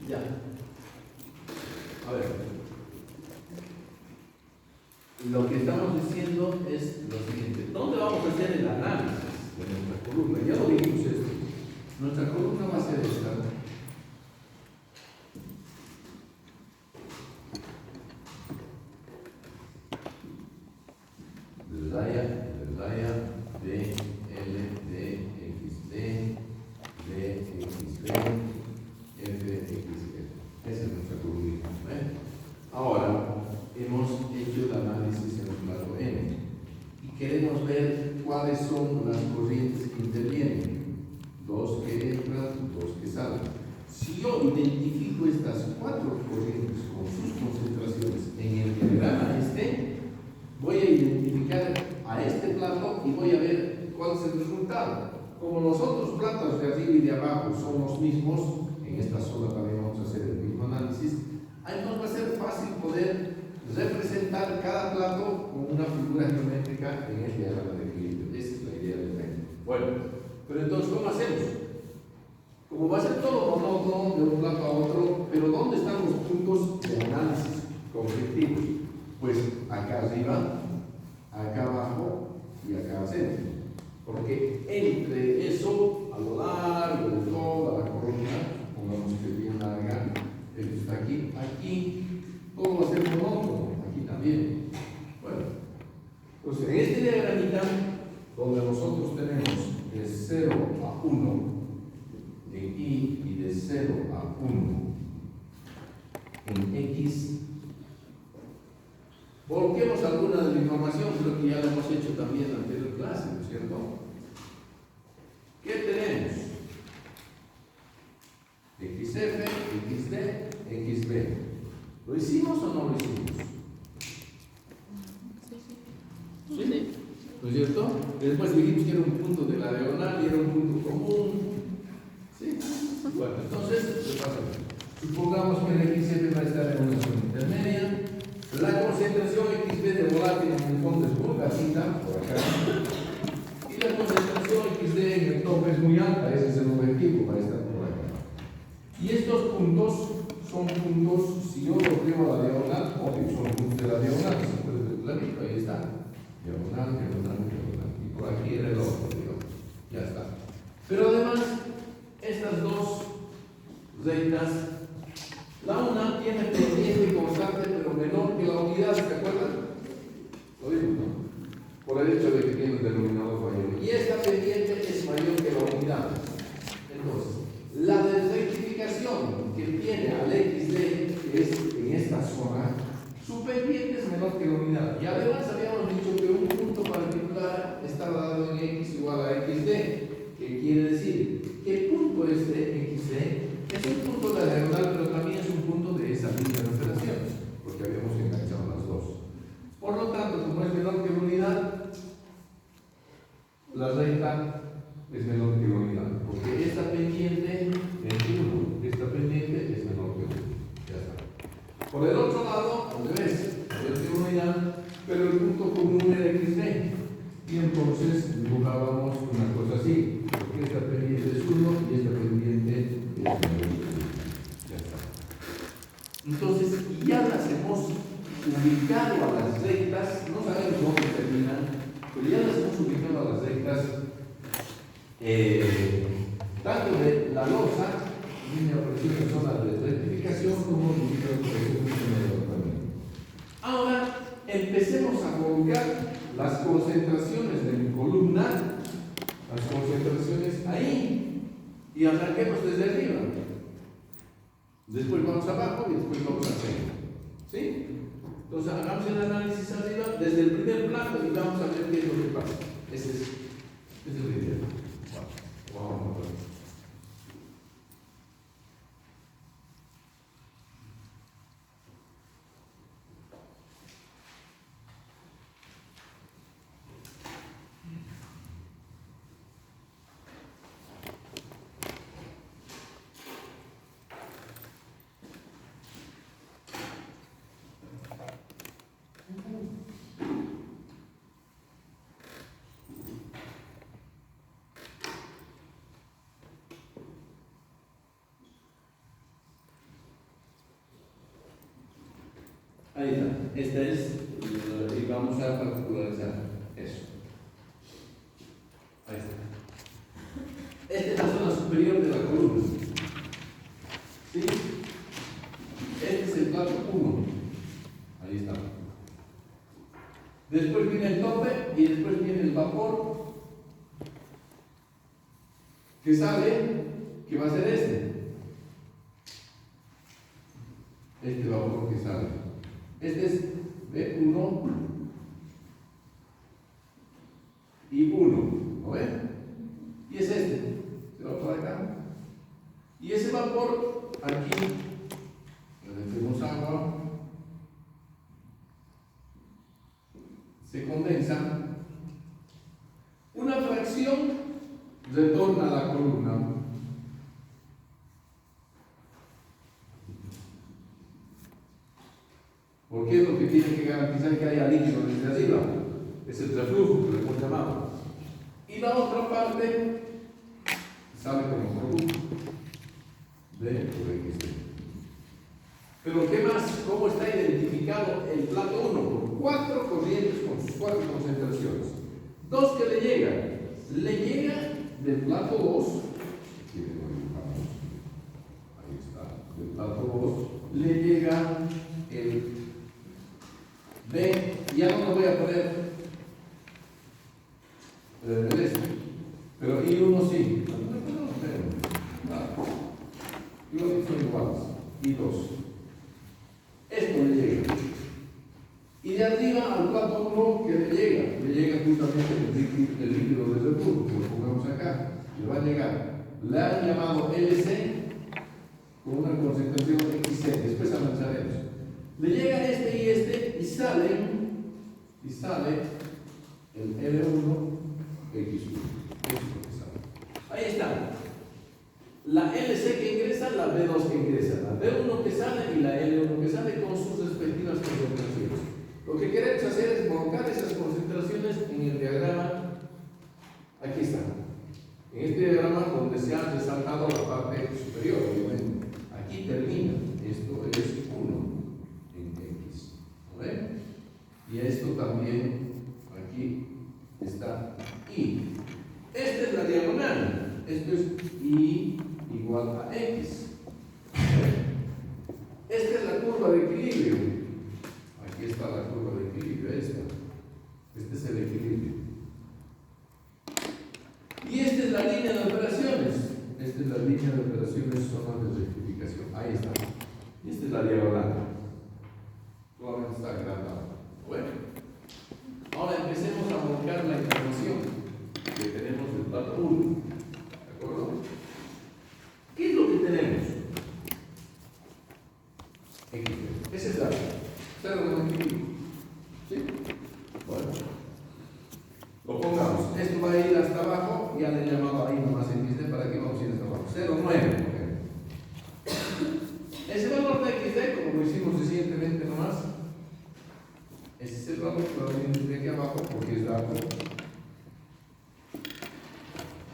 Ya. A ver. Lo que estamos diciendo es lo siguiente. ¿Dónde vamos a hacer el análisis de nuestra columna? Ya lo dijimos esto. Nuestra columna va a ser esta. De raya, D, L, D, X, D, D, X, D, F, X, F. Esa es nuestra columna. Ahora, hemos hecho el análisis en el plano N y queremos ver cuáles son las corrientes que intervienen. Dos que entran, dos que salen. Si yo identifico estas cuatro corrientes con sus concentraciones en el diagrama voy a identificar a este plato y voy a ver cuál es el resultado. Como los otros platos de arriba y de abajo son los mismos, en esta zona también vamos a hacer el mismo análisis, ahí nos va a ser fácil poder representar cada plato con una figura geométrica en el diagrama de equilibrio. Esa es la idea del método. Bueno, pero entonces, ¿cómo hacemos? Como va a ser todo monótono de un plato a otro, pero ¿dónde están los puntos de análisis conflictivos? Pues acá arriba, acá abajo y acá al centro. Porque entre eso, a lo largo de toda la columna, pongamos que es bien larga, esto está aquí, aquí, todo va a ser monótono, aquí también. Bueno, pues en este diagramita, donde nosotros tenemos de 0 a 1 en Y y de 0 a 1 en X, volquemos alguna de la información, creo que ya lo hemos hecho también en la anterior clase, ¿no es cierto? ¿Qué tenemos? XF, XD, XB. ¿Lo hicimos o no lo hicimos? ¿Sí? ¿No es cierto? Después dijimos que era un punto de la diagonal y era un punto común. ¿Sí? Bueno, entonces, ¿qué pasa? Supongamos que el XF va a estar en una zona intermedia. La concentración XB de volátil en el fondo es muy bajita, por acá. Y la concentración XD en el tope es muy alta, ese es el objetivo, va a estar por acá. Y estos puntos son puntos, si yo los veo a la diagonal, obvio, son puntos de la diagonal, se puede ver clarito, ahí está. Diagonal, diagonal, diagonal. Y por aquí era el otro, digamos. Ya está. Pero además, estas dos rectas, la una tiene pendiente constante, pero menor que la unidad, ¿se acuerdan? Lo digo, ¿no? Por el hecho de que tiene un denominador mayor. Y esta pendiente es mayor que la unidad. Entonces, la rectificación que tiene al XD, que es en esta zona, su pendiente es menor que la unidad. Y además habíamos dicho que un punto particular está dado en X igual a XD. ¿Qué quiere decir? Que el punto este XD es un punto de la diagonal, pero también es un punto de esa línea de operación, porque habíamos enganchado las dos. Por lo tanto, como es menor que la unidad, la recta es menor que la unidad, porque esta pendiente es 1, esta pendiente es menor que 1. Ya está. Por el otro lado, al revés, mayor que la unidad, pero el punto común era XD. Y entonces dibujábamos una cosa así, porque esta pendiente es 1 y esta pendiente es 1. Ya está. Entonces, ya las hemos ubicado a las rectas, no sabemos dónde terminan, pero ya las hemos ubicado a las rectas, tanto de la losa, línea de operación en zona de rectificación, como línea de operación en zona de levantamiento. Ahora, empecemos a colocar las concentraciones de mi columna, las concentraciones ahí, y arranquemos desde arriba. Después vamos abajo y después vamos al centro. ¿Sí? Entonces hagamos el análisis arriba desde el primer plano y vamos a ver qué es lo que pasa. Ese es la idea. Vamos a ver. Ahí está. Esta es, y vamos a particularizar eso. Ahí está. Esta es la zona superior de la columna. ¿Sí? Este es el plato 1. Ahí está. Después viene el tope y después viene el vapor que sale, que va a ser este vapor que sale. Este es B1 y 1, ¿no ven? Y es este, se va por acá. Y ese vapor aquí, le metemos agua, se condensa, una fracción retorna a la columna. Porque es lo que tiene que garantizar que haya líquido desde arriba. Es el reflujo que le hemos llamado. Y la otra parte sale como producto de XD. Pero ¿qué más? ¿Cómo está identificado el plato 1? Por 4 corrientes con sus 4 concentraciones. 2 que le llegan. Le llega del plato 2. Aquí lo dibujamos. Ahí está. Del plato 2 le llega el B. Ya no lo voy a poner el este. Pero I1 sí. Y los son iguales. I2. Esto le llega. Y de arriba al plato 1 que le llega justamente el líquido desde el turbo, que lo pongamos acá, le va a llegar. Le han llamado LC con una concentración XC, después avanzaremos. Le llega este y sale el L1 X1. Eso es lo que sale. Ahí está. La LC que ingresa, la B2 que ingresa, la B1 que sale y la L1 que sale con sus respectivas concentraciones. Lo que queremos hacer es colocar esas concentraciones en el diagrama. Aquí está. En este diagrama donde se ha resaltado la parte superior, obviamente. Aquí termina. Esto es 1 en X. ¿No ven? Y esto también, aquí está Y. Esta es la diagonal. Esto es Y igual a X. Esta es la curva de equilibrio. Aquí está la curva de equilibrio. Este es el equilibrio. Y esta es la línea de operaciones. Esta es la línea de operaciones, zona de rectificación. Ahí está. Y esta es la diagonal. Solamente está agrandado. Bueno. Ahora empecemos a volcar la información que tenemos del plato 1. ¿De acuerdo? ¿Qué es lo que tenemos? X. Ese es la cero de equilibrio. ¿Sí? Bueno. Lo pongamos. Esto va a ir hasta abajo. Ya le he llamado ahí nomás XD. ¿Para qué vamos a ir hasta abajo? 0,9. Ese valor de XD, como lo hicimos recientemente nomás, ese es el valor que va a venir de aquí abajo porque es dato.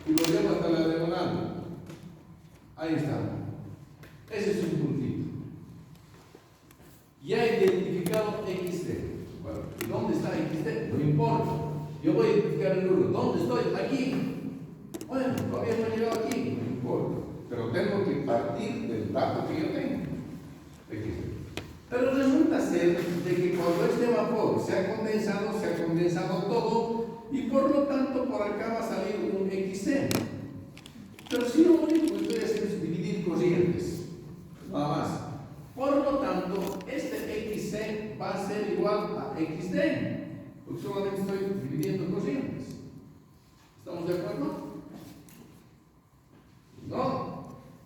Y lo llevo hasta la diagonal. Ahí está. Ese es un puntito. Ya he identificado XD. Bueno, ¿y dónde está XD? No importa. Yo voy a identificar el 1. ¿Dónde estoy? Aquí. Bueno, todavía no he llegado aquí. No importa. Pero tengo que partir del dato que yo tengo. XD. Pero resulta ser de que cuando este vapor se ha condensado todo y por lo tanto por acá va a salir un XC. Pero si lo único que estoy haciendo es dividir corrientes, nada más. Por lo tanto, este XC va a ser igual a XD, porque solamente estoy dividiendo corrientes. ¿Estamos de acuerdo? ¿No?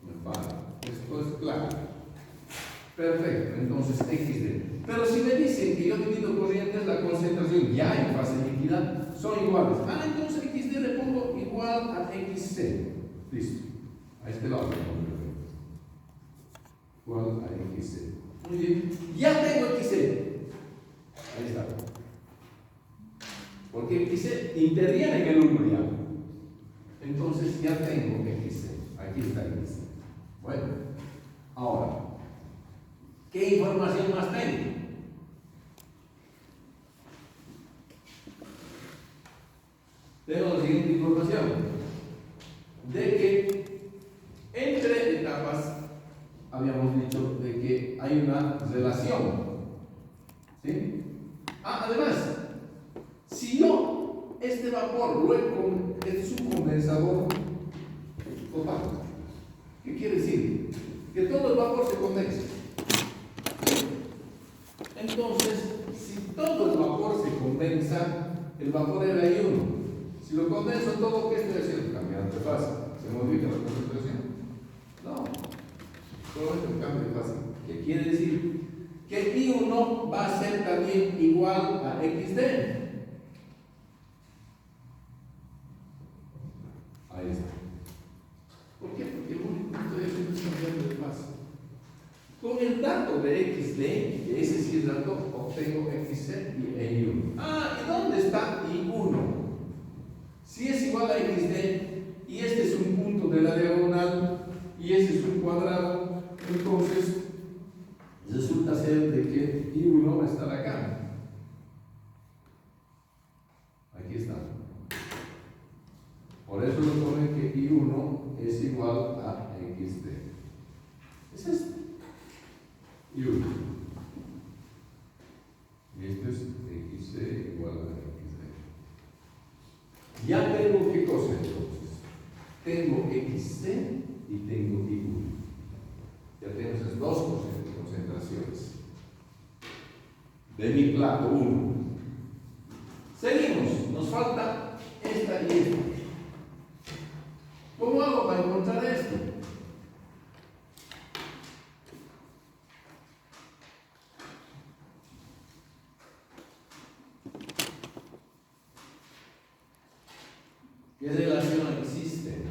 Me para. Esto es claro. Perfecto, entonces XD. Pero si me dicen que yo divido corrientes, la concentración ya en fase líquida son iguales. Entonces XD le pongo igual a XC. Listo. A este lado. Igual a XC. Muy bien. Ya tengo XC. Ahí está. Porque XC interviene en el 1 ya. Entonces ya tengo XC. Aquí está XC. Bueno. Ahora. ¿Qué información más tengo? Tengo la siguiente información. De que entre etapas habíamos dicho de que hay una relación. ¿Sí? Además, si yo este vapor luego es un condensador total, ¿qué quiere decir? Que todo el vapor se condensa. Entonces, si todo el vapor se condensa, el vapor era I1. Si lo condenso todo, ¿qué estoy haciendo? Cambiando de fase. ¿Se modifica la concentración? No. Solamente un cambio de fase. ¿Qué quiere decir? Que I1 va a ser también igual a XD. Ahí está. ¿Por qué? Porque lo único que estoy haciendo es cambiando de fase. Con el dato de XD, que ese sí es dato, obtengo XC y I1. ¿Y dónde está I1? Si es igual a XD y este es un punto de la diagonal y este es un cuadrado, entonces resulta ser de que I1 va a estar acá. Aquí está. Por eso lo pone que I1 es igual a XD. Es esto. I1. Y esto es XC igual a XD. Ya tengo qué cosa entonces. Tengo XC y tengo I1. Ya tengo esas dos concentraciones de mi plato 1. Seguimos, nos falta esta y esta. ¿Cómo hago para encontrar esto? ¿Qué relación existe?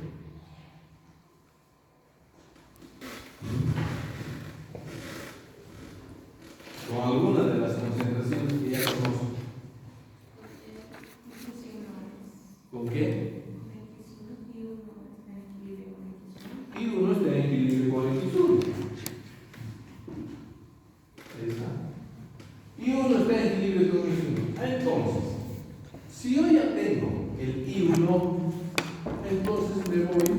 Con alguna de las concentraciones que ya conozco. ¿Con qué? I1 está en equilibrio con X1. Ahí está. I1 está en equilibrio con X1. Entonces, si yo ya tengo el I1, entonces me voy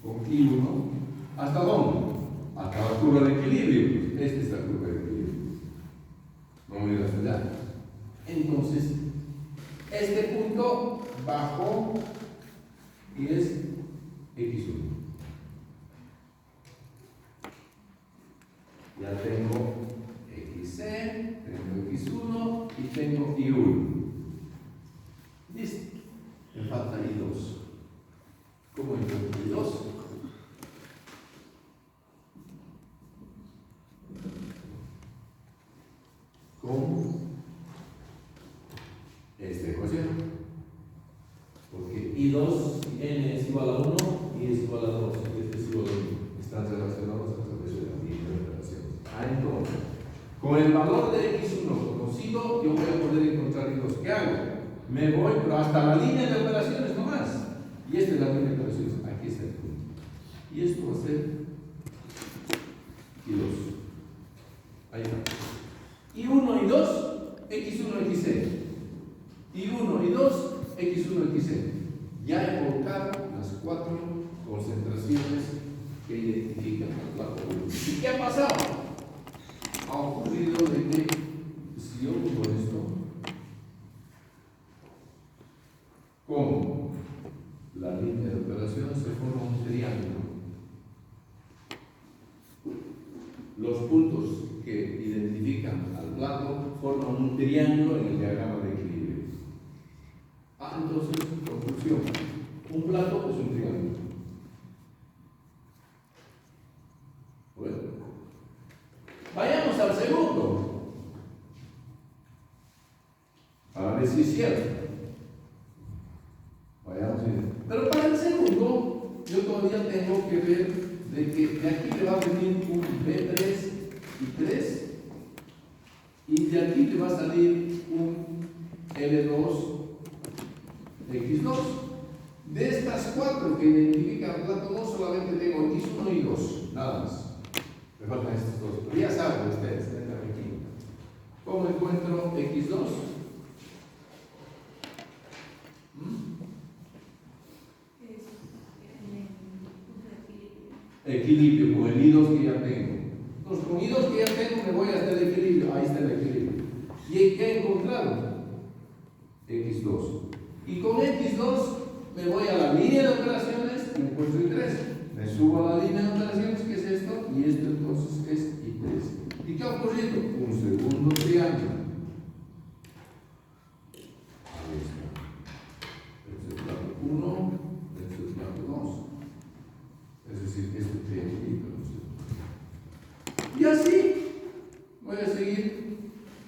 con I1. ¿Hasta dónde? Hasta la curva de equilibrio. Esta es la curva de equilibrio. No me voy hasta allá. Entonces, este punto bajó y es X1. Ya tengo XC, tengo X1 y tengo I1. Listo. Me falta I2. ¿Cómo encuentro I2? Con esta ecuación. Porque I2, N es igual a 1 y es igual a 2. Y este es igual a 1. Están relacionados a través de la línea de operaciones. Entonces, con el valor de X1 conocido, yo voy a poder encontrar I2. ¿Qué hago? Me voy, pero hasta la línea de operaciones nomás. Y esta es la línea de operaciones. Aquí está el punto. Y esto va a ser I2. Ahí está. I1 y 2, X1, XC. I1 y 2, X1, XC. Ya he colocado las 4 concentraciones que identifican el plato 1. ¿Y qué ha pasado? Ha ocurrido de que si yo uso esto con la línea de operación se forma un triángulo. Los puntos que identifican al plato forman un triángulo en el diagrama de equilibrio. Entonces, conclusión. Un plato es un triángulo. Bueno. Vayamos al segundo. Para ver si es cierto. Vayamos bien. Pero para el segundo, yo todavía tengo que ver de que de aquí le va a venir un B3 y 3 y de aquí le va a salir un L2 X2. De estas 4 que identifican el plato 2 solamente tengo X1 y 2, nada más. Me faltan estos dos, pero ya saben ustedes, aquí. ¿Cómo encuentro X2? Equilibrio con el I2 que ya tengo. Entonces, con I2 que ya tengo me voy hasta el equilibrio. Ahí está el equilibrio. ¿Y qué he encontrado? X2. Y con X2 me voy a la línea de operaciones, encuentro I3. Me subo a la línea de operaciones, que es esto, y esto entonces es I3. ¿Y qué ha ocurrido? Un segundo triángulo. Ahí está. Este es el plato 1, este es el plato 2. Es decir, este triángulo. Y así voy a seguir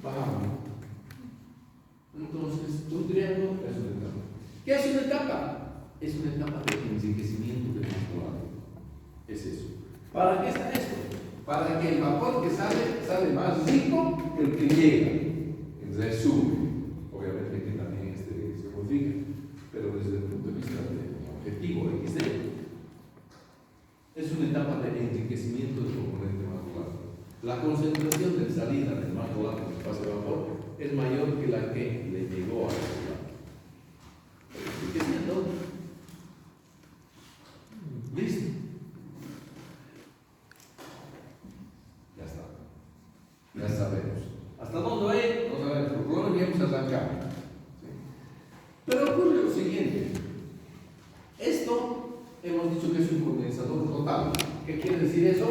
bajando. Entonces, un triángulo es una etapa. ¿Qué es una etapa? Es una etapa de enriquecimiento del motor. Es eso. ¿Para qué está esto? Para que el vapor que sale más rico que el que llega. En resumen, obviamente que también se modifica, pero desde el punto de vista del objetivo XD, es una etapa de enriquecimiento del componente modular. la concentración de salida del mar volátil de fase de vapor es mayor que la que le llegó a ese lado. ¿Qué siendo? Listo. Ya está. Ya sabemos. ¿Hasta dónde va a ir? No sabemos. Por lo menos ya hemos arrancado. ¿Sí? Pero ocurre lo siguiente. Esto hemos dicho que es un condensador total. ¿Qué quiere decir eso?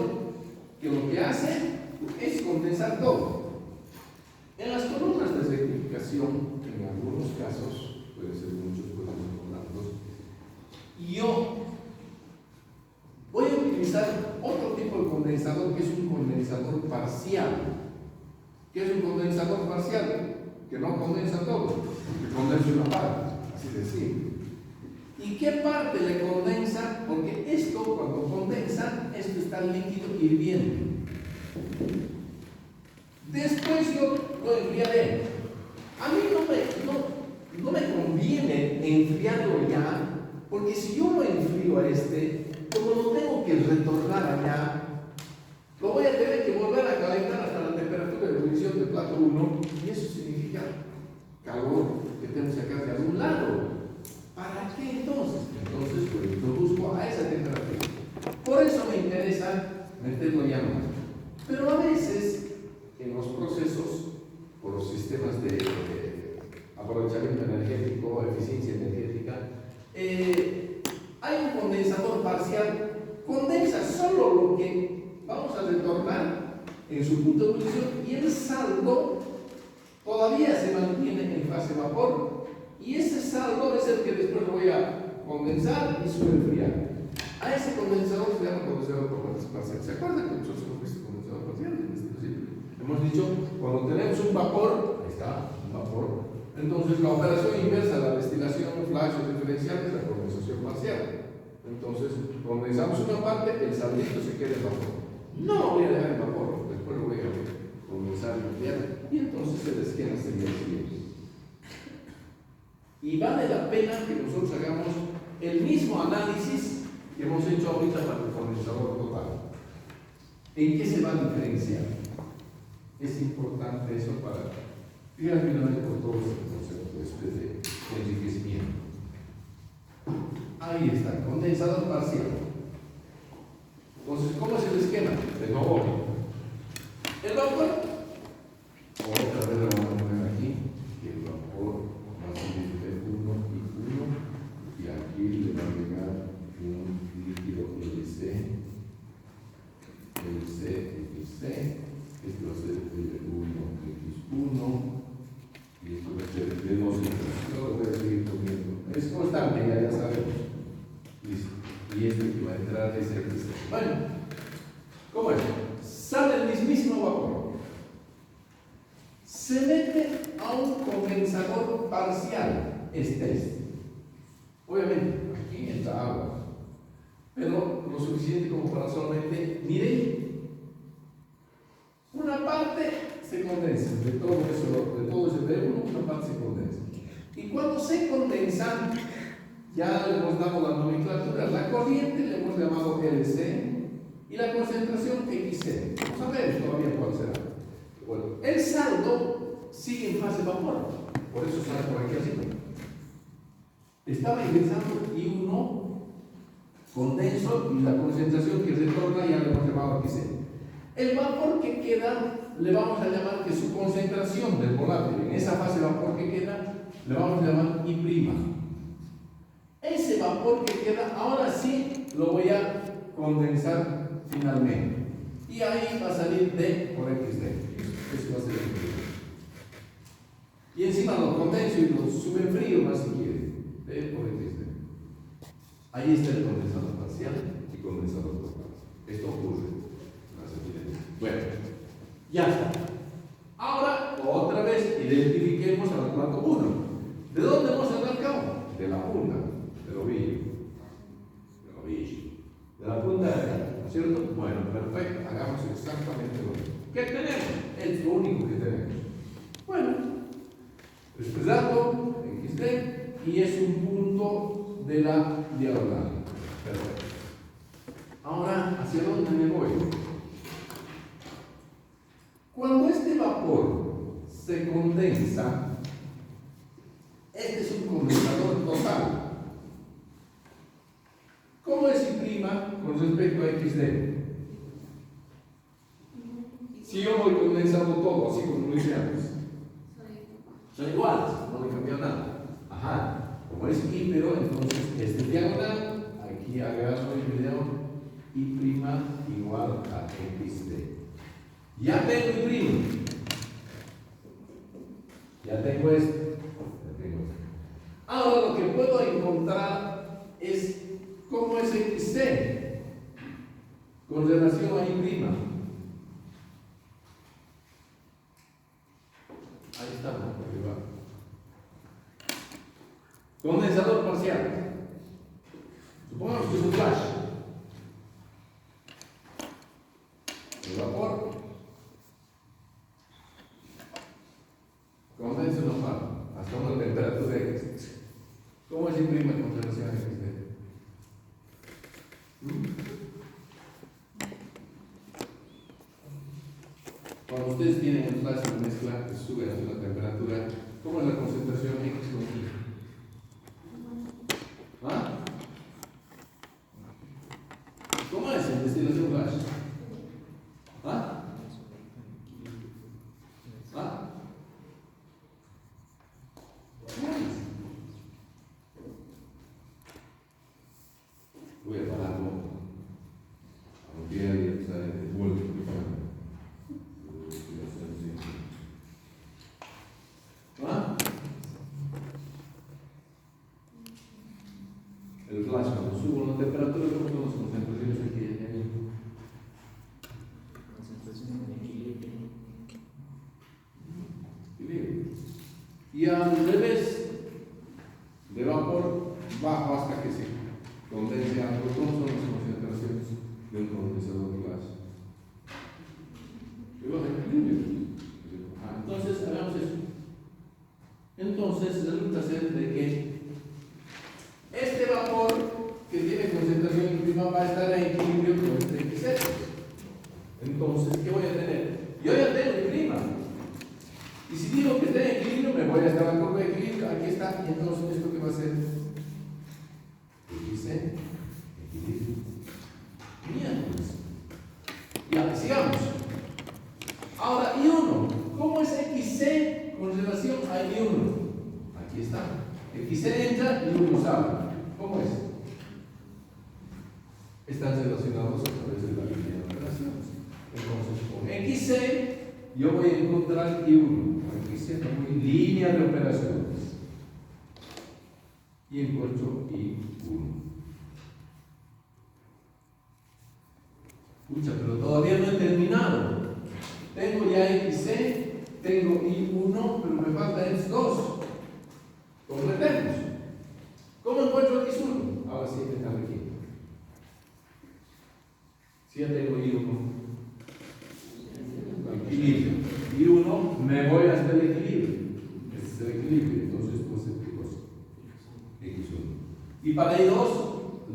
Que lo que hace es condensar todo. En las columnas de rectificación, en algunos casos, puede ser muchos, pueden ser tantos, yo voy a utilizar otro tipo de condensador que es un condensador parcial. ¿Qué es un condensador parcial? Que no condensa todo, que condensa una parte, así de simple. ¿Y qué parte le condensa? Porque esto, cuando condensa, esto está líquido hirviendo. Después yo lo enfriaré. A mí no me conviene enfriarlo ya, porque si yo lo enfrío a como lo tengo que retornar allá, lo voy a tener que volver a calentar hasta la temperatura de ebullición del plato 1, y eso significa calor que tengo que sacar de algún lado. ¿Para qué entonces? Entonces, pues lo busco a esa temperatura. Por eso me interesa meterlo ya más. Pero a veces, en los procesos, por los sistemas de aprovechamiento energético, eficiencia energética, hay un condensador parcial. Condensa solo lo que vamos a retornar en su punto de ebullición y el saldo todavía se mantiene en fase vapor. Y ese saldo es el que después voy a condensar y sobreenfriar. A ese condensador se llama condensador parcial. ¿Se acuerdan que nosotros hemos visto condensador parcial? Hemos dicho, cuando tenemos un vapor, ahí está, un vapor, entonces la operación inversa de la destilación flash o diferencial es la condensación parcial. Entonces, condensamos una parte, el saldito se queda en vapor. No lo voy a dejar en vapor, después lo voy a condensar y enfriar, y entonces el esquema sería el siguiente. Y vale la pena que nosotros hagamos el mismo análisis que hemos hecho ahorita para el condensador total. ¿En qué se va a diferenciar? Es importante eso para ir finalmente por todos los conceptos de enriquecimiento. Ahí está, el condensador parcial. Entonces, ¿cómo es el esquema? De nuevo, el vapor, otra vez lo vamos a poner aquí, y el vapor va a salir de 1 y 1, y aquí le va a llegar un líquido LC, XC, esto va a ser L1X1, y esto va a ser L2X2, lo voy a seguir poniendo. Es constante, ya sabemos. Listo. Y esto que va a entrar es XC. Bueno, ¿cómo es? Sale el mismísimo vapor. Se mete a un condensador parcial, este. Obviamente, aquí entra agua, pero lo suficiente como para solamente, miren, una parte se condensa, de todo ese B1, una parte se condensa. Y cuando se condensa, ya le hemos dado la nomenclatura, la corriente le hemos llamado LC y la concentración XC. No sabemos todavía cuál será. Bueno, el saldo sigue en fase vapor, por eso sale por aquí así. Estaba ingresando I1 condenso y la concentración que retorna ya le hemos llamado XC. El vapor que queda le vamos a llamar que su concentración del volátil en esa fase de vapor que queda le vamos a llamar I'. Ese vapor que queda ahora sí lo voy a condensar finalmente y ahí va a salir D por XD. Eso va a ser el frío. Y encima lo condenso y lo subenfrío más si quiere. D por XD. Ahí está el condensador parcial y condensador total. Esto ocurre. Bueno, ya está. Ahora, otra vez, identifiquemos al plato 1. ¿De dónde hemos arrancado? De la punta, del ovillo. De la punta de acá, ¿cierto? Bueno, perfecto. Hagamos exactamente lo mismo. ¿Qué tenemos? Es lo único que tenemos. Bueno, este es dato, XD, y es un punto de la diagonal. Perfecto. Ahora, ¿hacia dónde me voy? Cuando este vapor se condensa, este es un condensador total. ¿Cómo es I' con respecto a XD? Si yo voy condensando todo, así como lo hice antes, son iguales, no le cambió nada. Ajá, como es I, pero entonces este diagonal, aquí agarro y le doy I' igual a XD. Ya tengo I'. Ya tengo esto. Ahora lo que puedo encontrar es cómo es XC con relación a I'. Ahí estamos, arriba. Condensador parcial. Supongamos que es un flash. El vapor condensa normal hasta una temperatura X. ¿Cómo es I' con relación a XD? Cuando ustedes tienen el flash de mezcla que sube a una temperatura, ¿cómo es la concentración X con I? ¿Ah? ¿Cómo es en destilación flash? ¿Ah? ¿Ah? Voy a pararlo a un día y a el vuelvo. ¿Ah? El flash cuando sube una temperatura, ¿cómo son las concentraciones aquí en el? Concentración en equilibrio. Y al revés, de vapor bajo hasta que se condense algo. ¿Cómo son las concentraciones de un condensador flash? Igual en equilibrio. Entonces, hagamos eso. Entonces, resulta ser de que este vapor que tiene concentración I' va a estar en equilibrio con este XZ. Entonces, ¿qué voy a tener? Yo ya tengo I'. Y si digo que está en equilibrio, me voy a estar al de equilibrio. Aquí está. Y entonces, ¿esto qué va a ser? XC, equilibrio. Bien, pues. Ya, sigamos. Ahora, I1. ¿Cómo es XC con relación a I1? Aquí está. XC entra y I1 sale. ¿Cómo es? Están relacionados a través de la línea de operaciones. Entonces, con XC yo voy a encontrar I1. Con XC tengo línea de operaciones. Y encuentro I1. Escucha, pero todavía no he terminado. Tengo ya XC, tengo I1, pero me faltan X2. Completemos. ¿Cómo encuentro X1? Ahora sí, déjame aquí. Si ya tengo I1, equilibrio. I1, me voy hasta el equilibrio. Este es el equilibrio, entonces pues X1. Y para I2,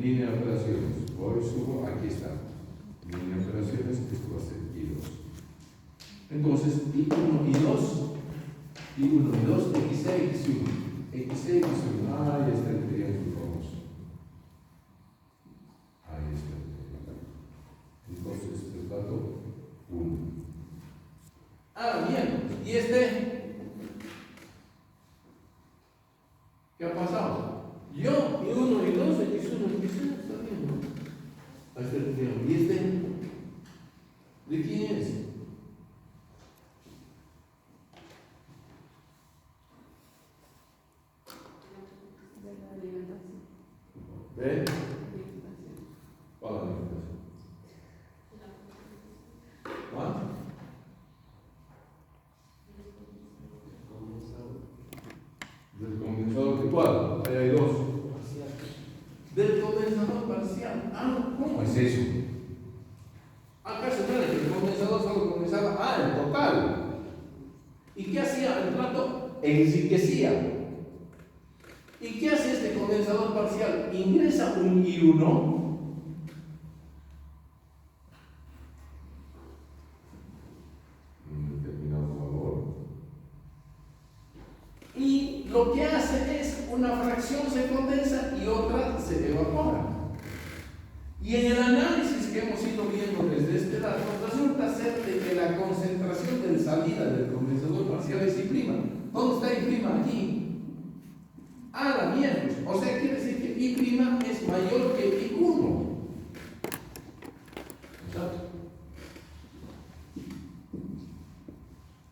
línea de operaciones. Voy, subo, aquí está. Línea de operaciones, esto va a ser I2. Entonces, I1 y 2, I1 y 2, X6, X1. X6, X1. Ahí está el triángulo famoso. Ahí está. Entonces, el dato 1. Ah, bien. ¿Y este? ¿Qué ha pasado? Yo, I1 y 2, X1, X1, está bien, ¿no? Ahí está el triángulo. ¿Y este? ¿De quién es? ¿Ve? ¿Cuál es la alimentación? ¿Ah? Del condensador de cuál? Ahí hay dos. Del condensador parcial. Ah, ¿cómo es eso? Acá se trata que el condensador solo condensaba el total. ¿Y qué hacía el plato? Enriquecía. ¿Y qué hace este condensador parcial? Ingresa un I1 Pero lo que hace es una fracción se condensa y otra se evapora. Y en el análisis que hemos ido viendo desde este lado, resulta ser de que la concentración de salida del condensador parcial es I'. ¿Dónde está I' aquí? A la mierda. O sea, quiere decir que I' es mayor que I1. ¿Exacto?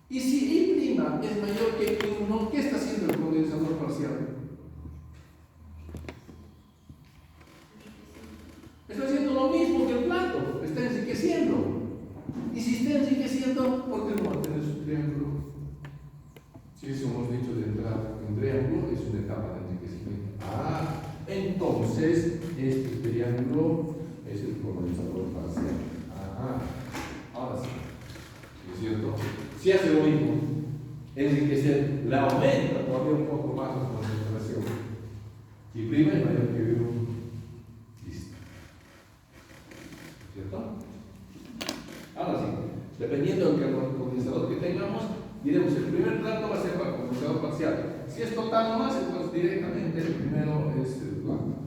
Y si I' es mayor que I1, ¿qué está haciendo el condensador parcial? Está haciendo lo mismo que el plato, está enriqueciendo. Y si está enriqueciendo, ¿por qué no va a tener su triángulo? Si eso hemos dicho de entrada, un triángulo es una etapa de enriquecimiento. Entonces, este triángulo es el condensador parcial. Ahora sí. ¿Es cierto? Si hace lo mismo, enriquecer, le aumenta todavía un poco más la concentración. Y prima es mayor que I1. ¿Cierto? Ahora sí, dependiendo del condensador que tengamos, diremos el primer trato va a ser para condensador parcial. Si es total nomás, entonces directamente el primero es el blanco.